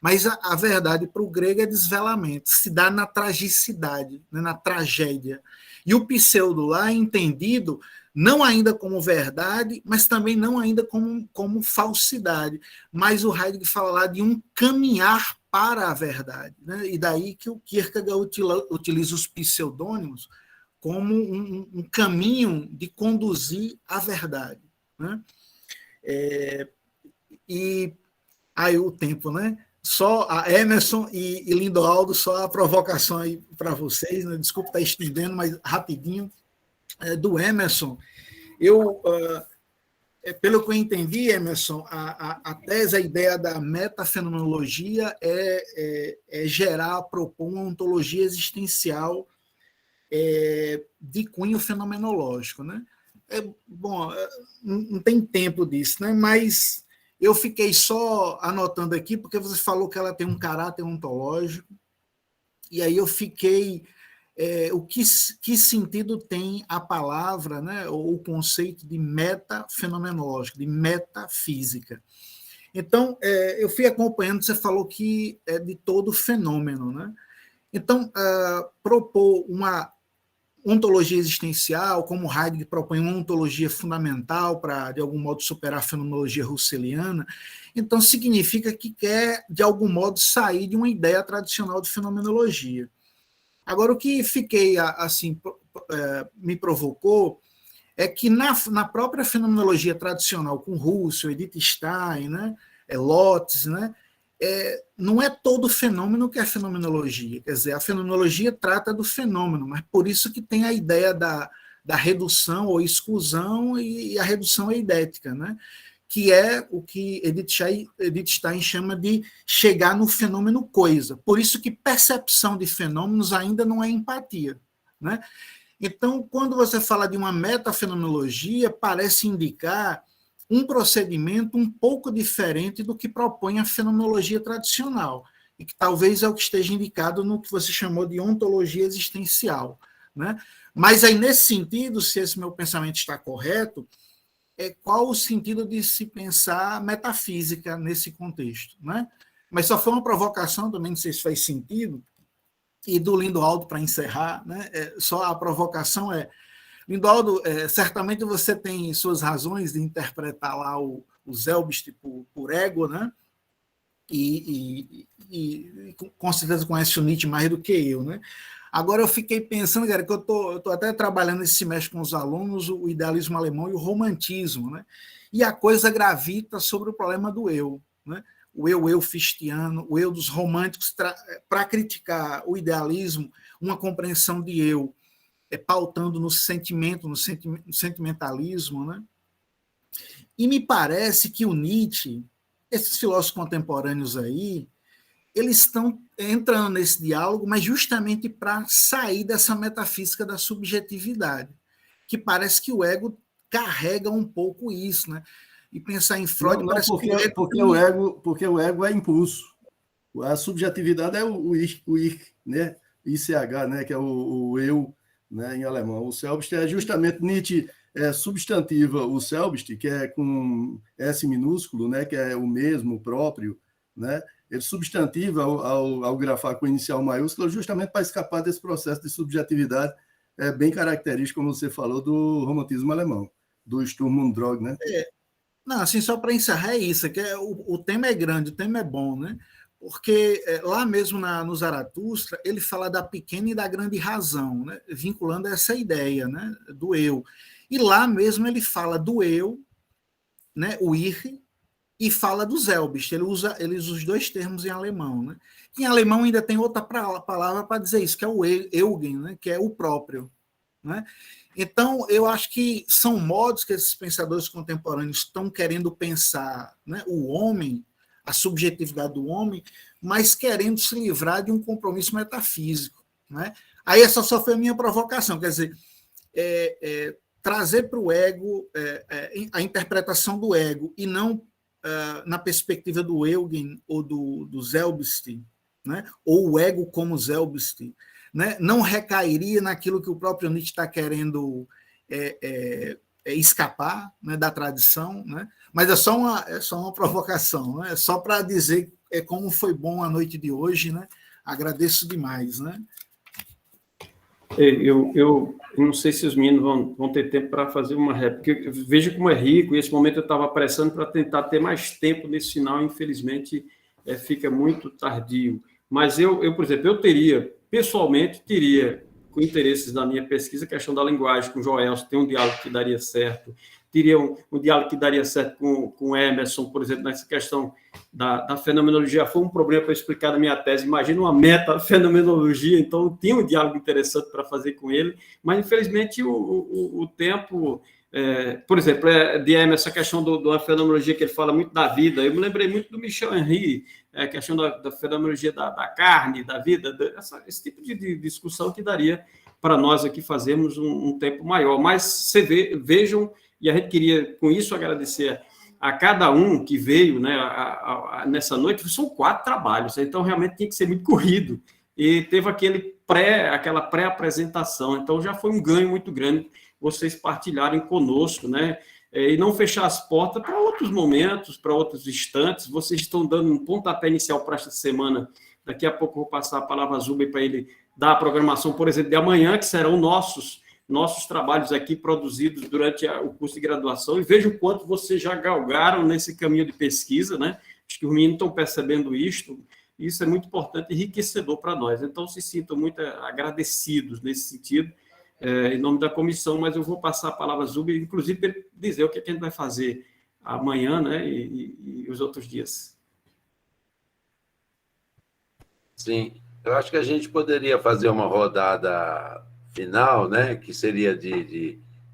Mas a verdade para o grego é desvelamento, se dá na tragicidade, né, na tragédia. E o pseudo lá é entendido não ainda como verdade, mas também não ainda como falsidade. Mas o Heidegger fala lá de um caminhar para a verdade, né? E daí que o Kierkegaard utiliza os pseudônimos como um caminho de conduzir à verdade, né? E aí o tempo, né? Só a Emerson e Lindoaldo, só a provocação aí para vocês, né? Desculpa estar estendendo, mas rapidinho. Do Emerson, pelo que eu entendi, Emerson, a tese, a ideia da metafenomenologia é propor uma ontologia existencial de cunho fenomenológico, né? Bom, não tem tempo disso, né? Mas eu fiquei só anotando aqui, porque você falou que ela tem um caráter ontológico, e aí eu fiquei... que sentido tem a palavra, né, ou o conceito de metafenomenológico, de metafísica. Então, eu fui acompanhando, você falou que é de todo fenômeno, né? Então, propor uma ontologia existencial, como Heidegger propõe uma ontologia fundamental para, de algum modo, superar a fenomenologia russeliana, então significa que quer, de algum modo, sair de uma ideia tradicional de fenomenologia. Agora, o que me provocou é que na própria fenomenologia tradicional, com Russell, Edith Stein, né, Lotz, né, não é todo fenômeno que é fenomenologia. Quer dizer, a fenomenologia trata do fenômeno, mas por isso que tem a ideia da redução ou exclusão, e a redução é idética, né? Que é o que Edith Stein chama de chegar no fenômeno coisa. Por isso que percepção de fenômenos ainda não é empatia, né? Então, quando você fala de uma metafenomenologia, parece indicar um procedimento um pouco diferente do que propõe a fenomenologia tradicional, e que talvez é o que esteja indicado no que você chamou de ontologia existencial, né? Mas aí, nesse sentido, se esse meu pensamento está correto, qual o sentido de se pensar metafísica nesse contexto, né? Mas só foi uma provocação, também não sei se faz sentido, e do Lindoaldo, para encerrar, né? Só a provocação Lindoaldo, certamente você tem suas razões de interpretar lá o Selbst por ego, né? E com certeza conhece o Nietzsche mais do que eu, né? Agora eu fiquei pensando, cara, que eu tô até trabalhando esse semestre com os alunos o idealismo alemão e o romantismo, né? E a coisa gravita sobre o problema do eu, né? O eu fichtiano, o eu dos românticos, para criticar o idealismo, uma compreensão de eu pautando no sentimento, no sentimentalismo, né? E me parece que o Nietzsche, esses filósofos contemporâneos aí, eles estão entrando nesse diálogo, mas justamente para sair dessa metafísica da subjetividade, que parece que o ego carrega um pouco isso, né? E pensar em Freud... Não, porque o ego é impulso. A subjetividade é o Ich, né? ICH, né? Que é o eu, né? Em alemão. O Selbst é justamente Nietzsche, substantiva o Selbst, que é com S minúsculo, né? Que é o mesmo, o próprio, né? Ele substantiva ao grafar com inicial maiúsculo justamente para escapar desse processo de subjetividade bem característico, como você falou, do romantismo alemão, do Sturm und Drang, né? Não, assim, só para encerrar isso, que o tema é grande, o tema é bom, né? Porque lá mesmo no Zaratustra, ele fala da pequena e da grande razão, né? Vinculando essa ideia, né? Do eu. E lá mesmo ele fala do eu, né? O Ich, e fala do Selbst. Ele usa os dois termos em alemão. Né? Em alemão ainda tem outra palavra para dizer isso, que é o Eugen, né? Que é o próprio. Né? Então, eu acho que são modos que esses pensadores contemporâneos estão querendo pensar, né, o homem, a subjetividade do homem, mas querendo se livrar de um compromisso metafísico. Né? Aí essa só foi a minha provocação, quer dizer, trazer para o ego a interpretação do ego e não na perspectiva do Eugen ou do Selbst, né? Ou o ego como Selbst, né? Não recairia naquilo que o próprio Nietzsche está querendo escapar, né, da tradição, né? Mas é só uma provocação, né? É só para dizer como foi bom a noite de hoje, né? Agradeço demais, né? Eu não sei se os meninos vão ter tempo para fazer uma réplica. Veja como é rico, e esse momento eu estava apressando para tentar ter mais tempo nesse final, infelizmente fica muito tardio. Mas eu, por exemplo, pessoalmente, teria, com interesses da minha pesquisa, a questão da linguagem com o Joelson, tem um diálogo que daria certo, teria um diálogo que daria certo com o Emerson, por exemplo, nessa questão da fenomenologia. Foi um problema para explicar na minha tese. Imagina uma meta-fenomenologia, então tinha um diálogo interessante para fazer com ele, mas, infelizmente, o tempo... por exemplo, de Emerson, essa questão da fenomenologia que ele fala muito da vida, eu me lembrei muito do Michel Henry, a questão da fenomenologia da carne, da vida, esse tipo de discussão que daria para nós aqui fazermos um tempo maior. Mas vejam, e a gente queria, com isso, agradecer a cada um que veio, né, nessa noite. São 4 trabalhos, então realmente tinha que ser muito corrido, e teve aquela pré-apresentação, então já foi um ganho muito grande vocês partilharem conosco, né? E não fechar as portas para outros momentos, para outros instantes. Vocês estão dando um pontapé inicial para esta semana. Daqui a pouco eu vou passar a palavra a Zuber para ele dar a programação, por exemplo, de amanhã, que serão nossos trabalhos aqui produzidos durante o curso de graduação. E veja o quanto vocês já galgaram nesse caminho de pesquisa, né? Acho que os meninos estão percebendo isto. Isso é muito importante e enriquecedor para nós. Então, se sintam muito agradecidos nesse sentido, em nome da comissão, mas eu vou passar a palavra a Zuber, inclusive, para ele dizer o que a gente vai fazer amanhã, né, e os outros dias. Sim, eu acho que a gente poderia fazer uma rodada final, né, que seria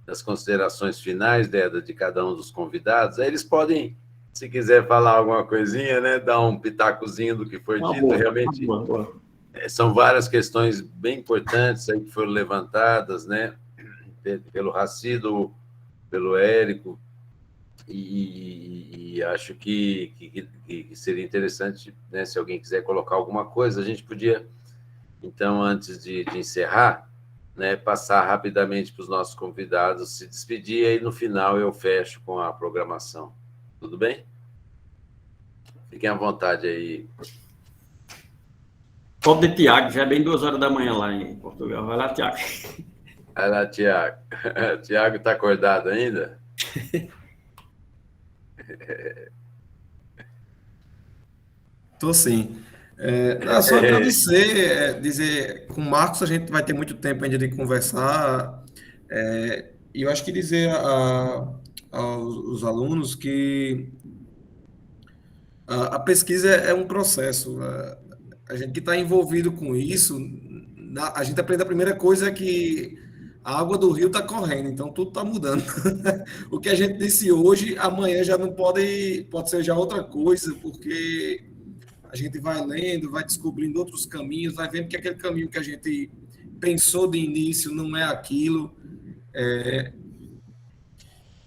das considerações finais de cada um dos convidados. Aí eles podem, se quiser falar alguma coisinha, né, dar um pitacozinho do que foi dito. Boa, realmente. boa. São várias questões bem importantes aí que foram levantadas, né, pelo Racido, pelo Érico, e acho que seria interessante, né, se alguém quiser colocar alguma coisa, a gente podia, então, antes de encerrar, né, passar rapidamente para os nossos convidados se despedir, e aí no final eu fecho com a programação. Tudo bem? Fiquem à vontade aí. Pobre de Tiago, já é bem 2 horas da manhã lá em Portugal. Vai lá, Tiago. Vai lá, Tiago. Tiago está acordado ainda? Estou sim. Só agradecer, dizer, com o Marcos a gente vai ter muito tempo ainda de conversar, e eu acho que dizer aos alunos que a pesquisa é um processo. A gente que está envolvido com isso, a gente aprende a primeira coisa é que a água do rio está correndo, então tudo está mudando. O que a gente disse hoje, amanhã já não pode ser já outra coisa, porque a gente vai lendo, vai descobrindo outros caminhos, vai vendo que aquele caminho que a gente pensou de início não é aquilo.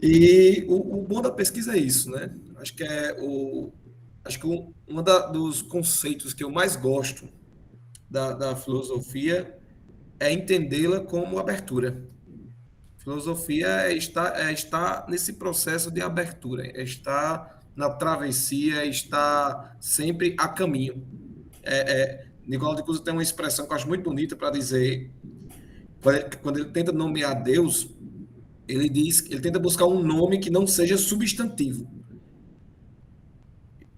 E o bom da pesquisa é isso, né? Acho que um dos conceitos que eu mais gosto da filosofia é entendê-la como abertura. Filosofia é estar nesse processo de abertura, é estar na travessia, é estar sempre a caminho. Nicolau de Cusa tem uma expressão que eu acho muito bonita para dizer, quando ele tenta nomear Deus, ele tenta buscar um nome que não seja substantivo,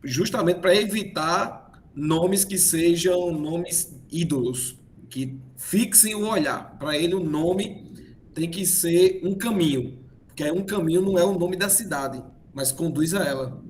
justamente para evitar nomes que sejam nomes ídolos, que fixem o olhar. Para ele, o nome tem que ser um caminho, porque um caminho não é o nome da cidade, mas conduz a ela.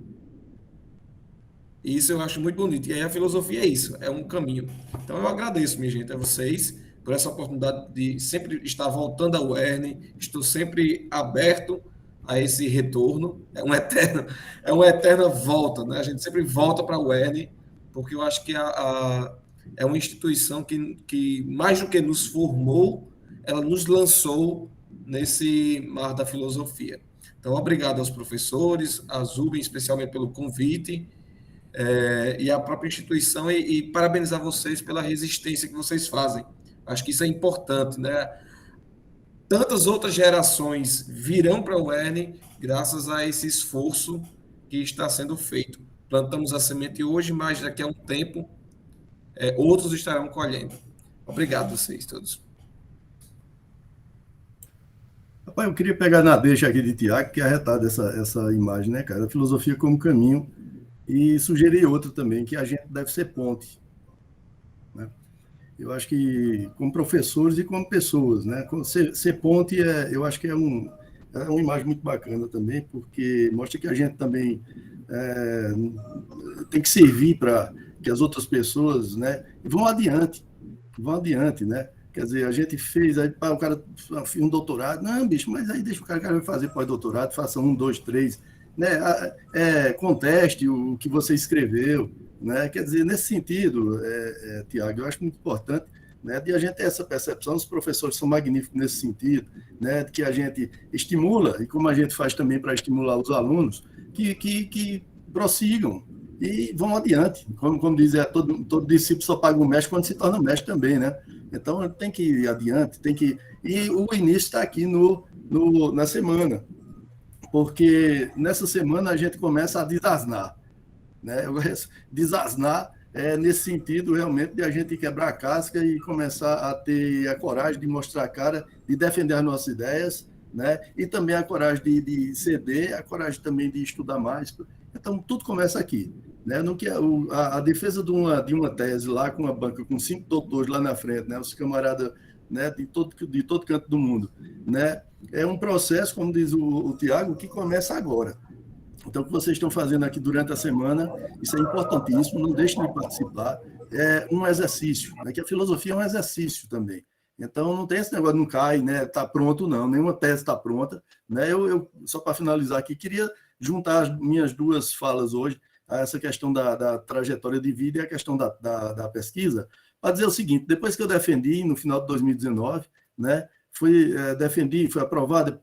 E isso eu acho muito bonito. E aí a filosofia é isso, é um caminho. Então eu agradeço, minha gente, a vocês por essa oportunidade de sempre estar voltando ao UERN. Estou sempre aberto a esse retorno. É uma eterna volta, né? A gente sempre volta para o UERN, porque eu acho que é uma instituição que, mais do que nos formou, ela nos lançou nesse mar da filosofia. Então, obrigado aos professores, a Zubin, especialmente pelo convite, e a própria instituição, e parabenizar vocês pela resistência que vocês fazem. Acho que isso é importante, né? Tantas outras gerações virão para o UERN graças a esse esforço que está sendo feito. Plantamos a semente hoje, mas daqui a um tempo outros estarão colhendo. Obrigado a vocês todos. Rapaz, eu queria pegar na deixa aqui de Tiago, que é arretada essa imagem, né, cara? A filosofia como caminho, e sugerir outra também, que a gente deve ser ponte. Né? Eu acho que como professores e como pessoas, né? Ser ponte, eu acho que é uma imagem muito bacana também, porque mostra que a gente também tem que servir para que as outras pessoas, né, vão adiante, né? Quer dizer, a gente fez, aí o cara fez um doutorado, não, bicho, mas aí deixa o cara vai fazer pós-doutorado, faça 1, 2, 3, né? Conteste o que você escreveu, né? Quer dizer, nesse sentido, Tiago, eu acho muito importante, né, de a gente ter essa percepção, os professores são magníficos nesse sentido, né, de que a gente estimula, e como a gente faz também para estimular os alunos, que prossigam e vão adiante. Como diz, todo discípulo só paga um mestre quando se torna mestre também, né? Então, tem que ir adiante, E o início está aqui na semana, porque nessa semana a gente começa a desasnar, né? Desasnar nesse sentido, realmente, de a gente quebrar a casca e começar a ter a coragem de mostrar a cara, de defender as nossas ideias, né? E também a coragem de ceder, a coragem também de estudar mais. Então, tudo começa aqui. Né? No que a defesa de uma tese lá com uma banca com 5 doutores lá na frente, né? Os camaradas, né, de todo canto do mundo, né? É um processo, como diz o Tiago, que começa agora. Então, o que vocês estão fazendo aqui durante a semana, isso é importantíssimo, não deixem de participar. É um exercício, né? Que a filosofia é um exercício também. Então, não tem esse negócio, não cai, né? Está pronto, não. Nenhuma tese está pronta. Né? Eu, só para finalizar aqui, queria juntar as minhas duas falas hoje, a essa questão da trajetória de vida e a questão da pesquisa, para dizer o seguinte: depois que eu defendi, no final de 2019, né? Fui aprovado,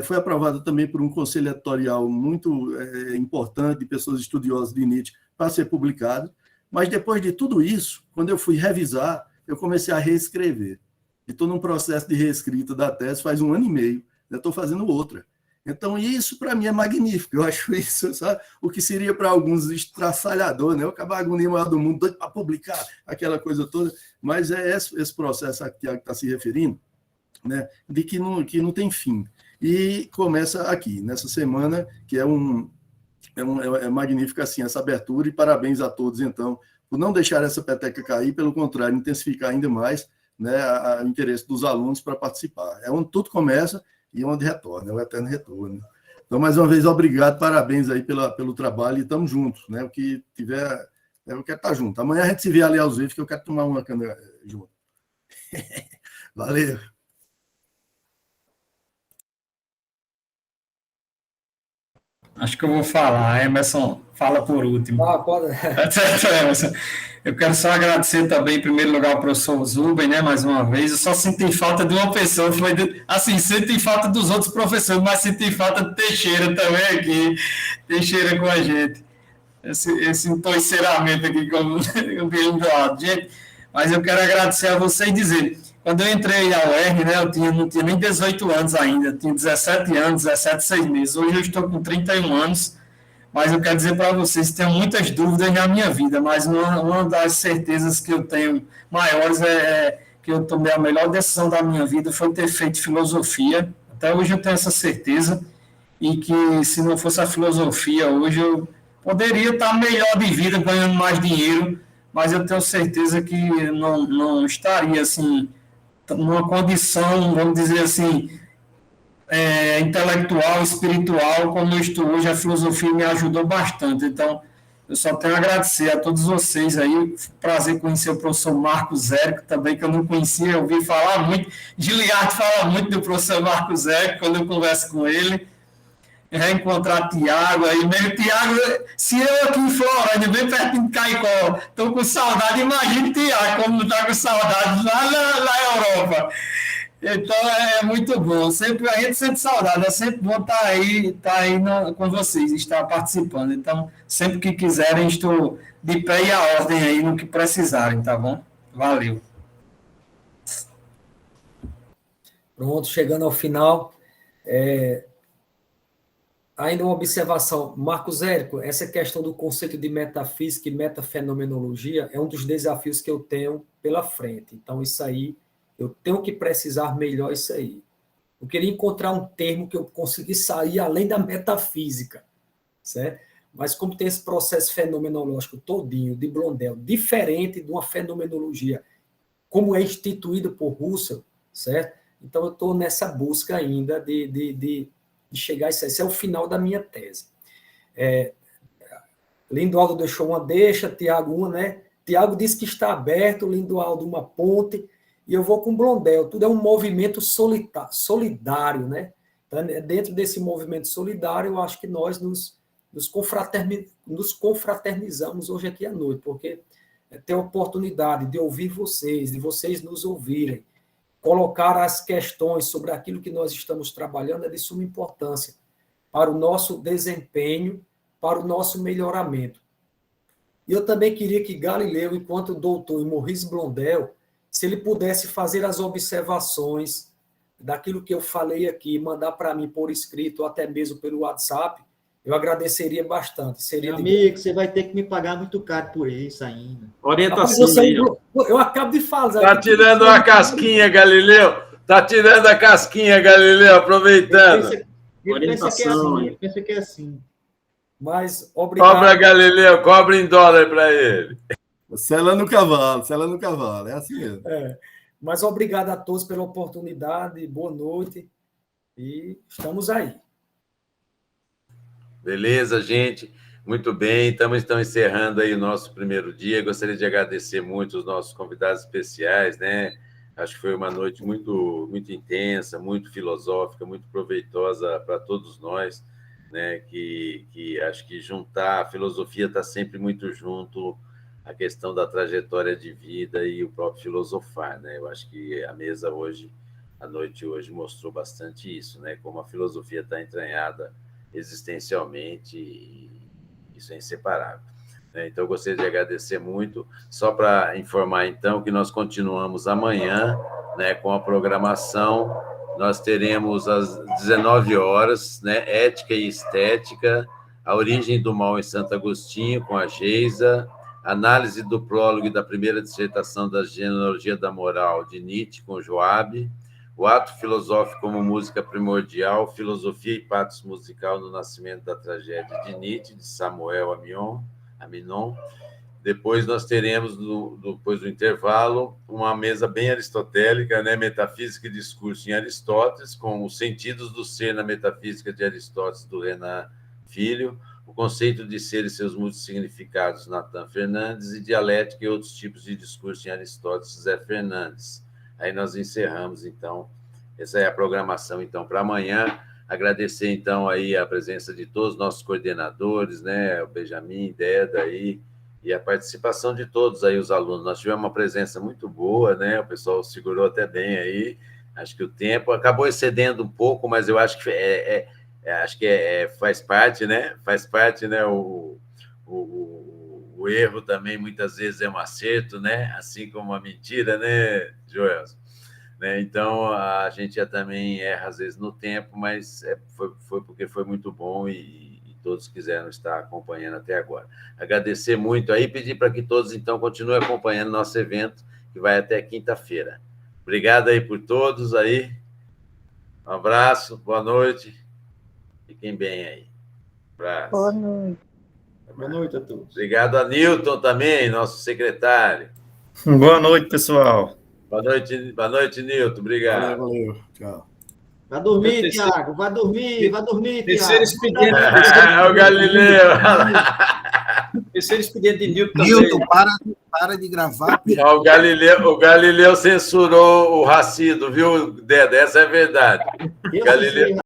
foi aprovado também por um conselho editorial muito importante, de pessoas estudiosas de Nietzsche, para ser publicado. Mas depois de tudo isso, quando eu fui revisar, eu comecei a reescrever. Estou num processo de reescrita da tese faz 1 ano e meio, estou fazendo outra. Então, isso para mim é magnífico. Eu acho isso, sabe? O que seria para alguns estraçalhador, né? O cabagoninho maior do mundo, doido para publicar aquela coisa toda. Mas é esse processo a que o Tiago está se referindo, né? De que não tem fim. E começa aqui, nessa semana, que é magnífica assim, essa abertura, e parabéns a todos, então, por não deixar essa peteca cair, pelo contrário, intensificar ainda mais, né, o interesse dos alunos para participar. É onde tudo começa e onde retorna, é o eterno retorno. Então, mais uma vez, obrigado, parabéns aí pelo trabalho, e estamos juntos, né? O que tiver, eu quero estar junto. Amanhã a gente se vê ali aos vídeos, que eu quero tomar uma cana junto. Valeu. Acho que eu vou falar. Emerson, fala por último. Pode. Emerson. Eu quero só agradecer também, em primeiro lugar, ao professor Zubin, né, mais uma vez. Eu só senti falta de uma pessoa, senti falta dos outros professores, mas senti falta de Teixeira também aqui, Teixeira com a gente. Esse entoiceramento aqui como o Guilherme do Alto. Gente, mas eu quero agradecer a você e dizer, quando eu entrei ao UERN, né, não tinha nem 18 anos ainda, eu tinha 17 anos, 17, 6 meses. Hoje eu estou com 31 anos, mas eu quero dizer para vocês que tenho muitas dúvidas na minha vida, mas uma das certezas que eu tenho maiores é que eu tomei a melhor decisão da minha vida foi ter feito filosofia. Até hoje eu tenho essa certeza, e que se não fosse a filosofia, hoje eu poderia estar melhor de vida, ganhando mais dinheiro, mas eu tenho certeza que não estaria assim, numa condição, vamos dizer assim, intelectual, espiritual, como eu estou hoje. A filosofia me ajudou bastante. Então, eu só tenho a agradecer a todos vocês aí. Prazer conhecer o professor Marcos Érico também, que eu não conhecia, eu ouvi falar muito. Giliardo fala muito do professor Marcos Érico quando eu converso com ele. Reencontrar Tiago aí, mesmo Tiago, se eu aqui em Florânia, bem pertinho de Caicó, estou com saudade, imagine Tiago, como não está com saudade lá na Europa. Então é muito bom, sempre, a gente sente saudade, é sempre bom estar aí com vocês, estar participando. Então, sempre que quiserem, estou de pé e à ordem aí no que precisarem, tá bom? Valeu. Pronto, chegando ao final. Ainda uma observação, Marcos Érico, essa questão do conceito de metafísica e metafenomenologia é um dos desafios que eu tenho pela frente. Então, isso aí, eu tenho que precisar melhor isso aí. Eu queria encontrar um termo que eu conseguisse sair além da metafísica, certo? Mas como tem esse processo fenomenológico todinho de Blondel, diferente de uma fenomenologia, como é instituído por Russell, certo? Então, eu estou nessa busca ainda de chegar a isso. Esse é o final da minha tese. Lindoaldo deixou uma deixa, Tiago uma, né? Tiago disse que está aberto, Lindoaldo uma ponte, e eu vou com Blondel. Tudo é um movimento solidário, né? Então, dentro desse movimento solidário, eu acho que nós nos confraternizamos hoje aqui à noite, porque ter a oportunidade de ouvir vocês, de vocês nos ouvirem, colocar as questões sobre aquilo que nós estamos trabalhando é de suma importância para o nosso desempenho, para o nosso melhoramento. E eu também queria que Galileu, enquanto doutor, e Maurice Blondel, se ele pudesse fazer as observações daquilo que eu falei aqui, mandar para mim por escrito, ou até mesmo pelo WhatsApp, eu agradeceria bastante. Meu amigo, você vai ter que me pagar muito caro por isso ainda. Orientação aí. Eu acabo de falar. Está tirando a casquinha, Galileu. Está tirando a casquinha, Galileu, aproveitando. Ele pensa que é assim. Mas, obrigado. Cobra, Galileu, cobra em dólar para ele. Sela no cavalo, é assim mesmo. Mas obrigado a todos pela oportunidade, boa noite, e estamos aí. Beleza, gente? Muito bem, estamos então encerrando aí o nosso primeiro dia. Gostaria de agradecer muito os nossos convidados especiais, né? Acho que foi uma noite muito, muito intensa, muito filosófica, muito proveitosa para todos nós, né? Que acho que juntar, a filosofia está sempre muito junto à questão da trajetória de vida e o próprio filosofar, né? Eu acho que a mesa hoje, a noite hoje, mostrou bastante isso, né? Como a filosofia está entranhada existencialmente, e isso é inseparável. Então, eu gostaria de agradecer muito. Só para informar, então, que nós continuamos amanhã, né, com a programação. Nós teremos às 19 horas, né, Ética e Estética, a origem do mal em Santo Agostinho, com a Geisa, análise do prólogo e da primeira dissertação da genealogia da moral de Nietzsche, com Joab, o ato filosófico como música primordial, filosofia e patos musical no nascimento da tragédia de Nietzsche, de Samuel Aminon. Depois nós teremos, depois do intervalo, uma mesa bem aristotélica, né? Metafísica e discurso em Aristóteles, com os sentidos do ser na metafísica de Aristóteles, do Renan Filho, o conceito de ser e seus muitos significados, Natan Fernandes, e dialética e outros tipos de discurso em Aristóteles, Zé Fernandes. Aí nós encerramos, então, essa é a programação, então, para amanhã. Agradecer, então, aí a presença de todos os nossos coordenadores, né, o Benjamin, Deda aí, e a participação de todos aí, os alunos. Nós tivemos uma presença muito boa, né, o pessoal segurou até bem aí, acho que o tempo acabou excedendo um pouco, mas eu acho que faz parte, né, o erro também, muitas vezes, é um acerto, né? Assim como a mentira, né, Joelson? Né? Então, a gente já também erra, às vezes, no tempo, mas foi porque foi muito bom e todos quiseram estar acompanhando até agora. Agradecer muito aí, pedir para que todos, então, continuem acompanhando nosso evento, que vai até quinta-feira. Obrigado aí por todos aí. Um abraço, boa noite. Fiquem bem aí. Um abraço. Boa noite. Boa noite a todos. Obrigado a Newton também, nosso secretário. Boa noite, pessoal. Boa noite, Newton. Obrigado. Valeu. Tchau. Vai dormir, Tiago. Vai dormir, Terceiro Tiago. expediente. É o Galileu. terceiro expediente de Newton também. Newton, para de gravar. O Galileu censurou o Racido, viu, Deda? Essa é a verdade. Galileu,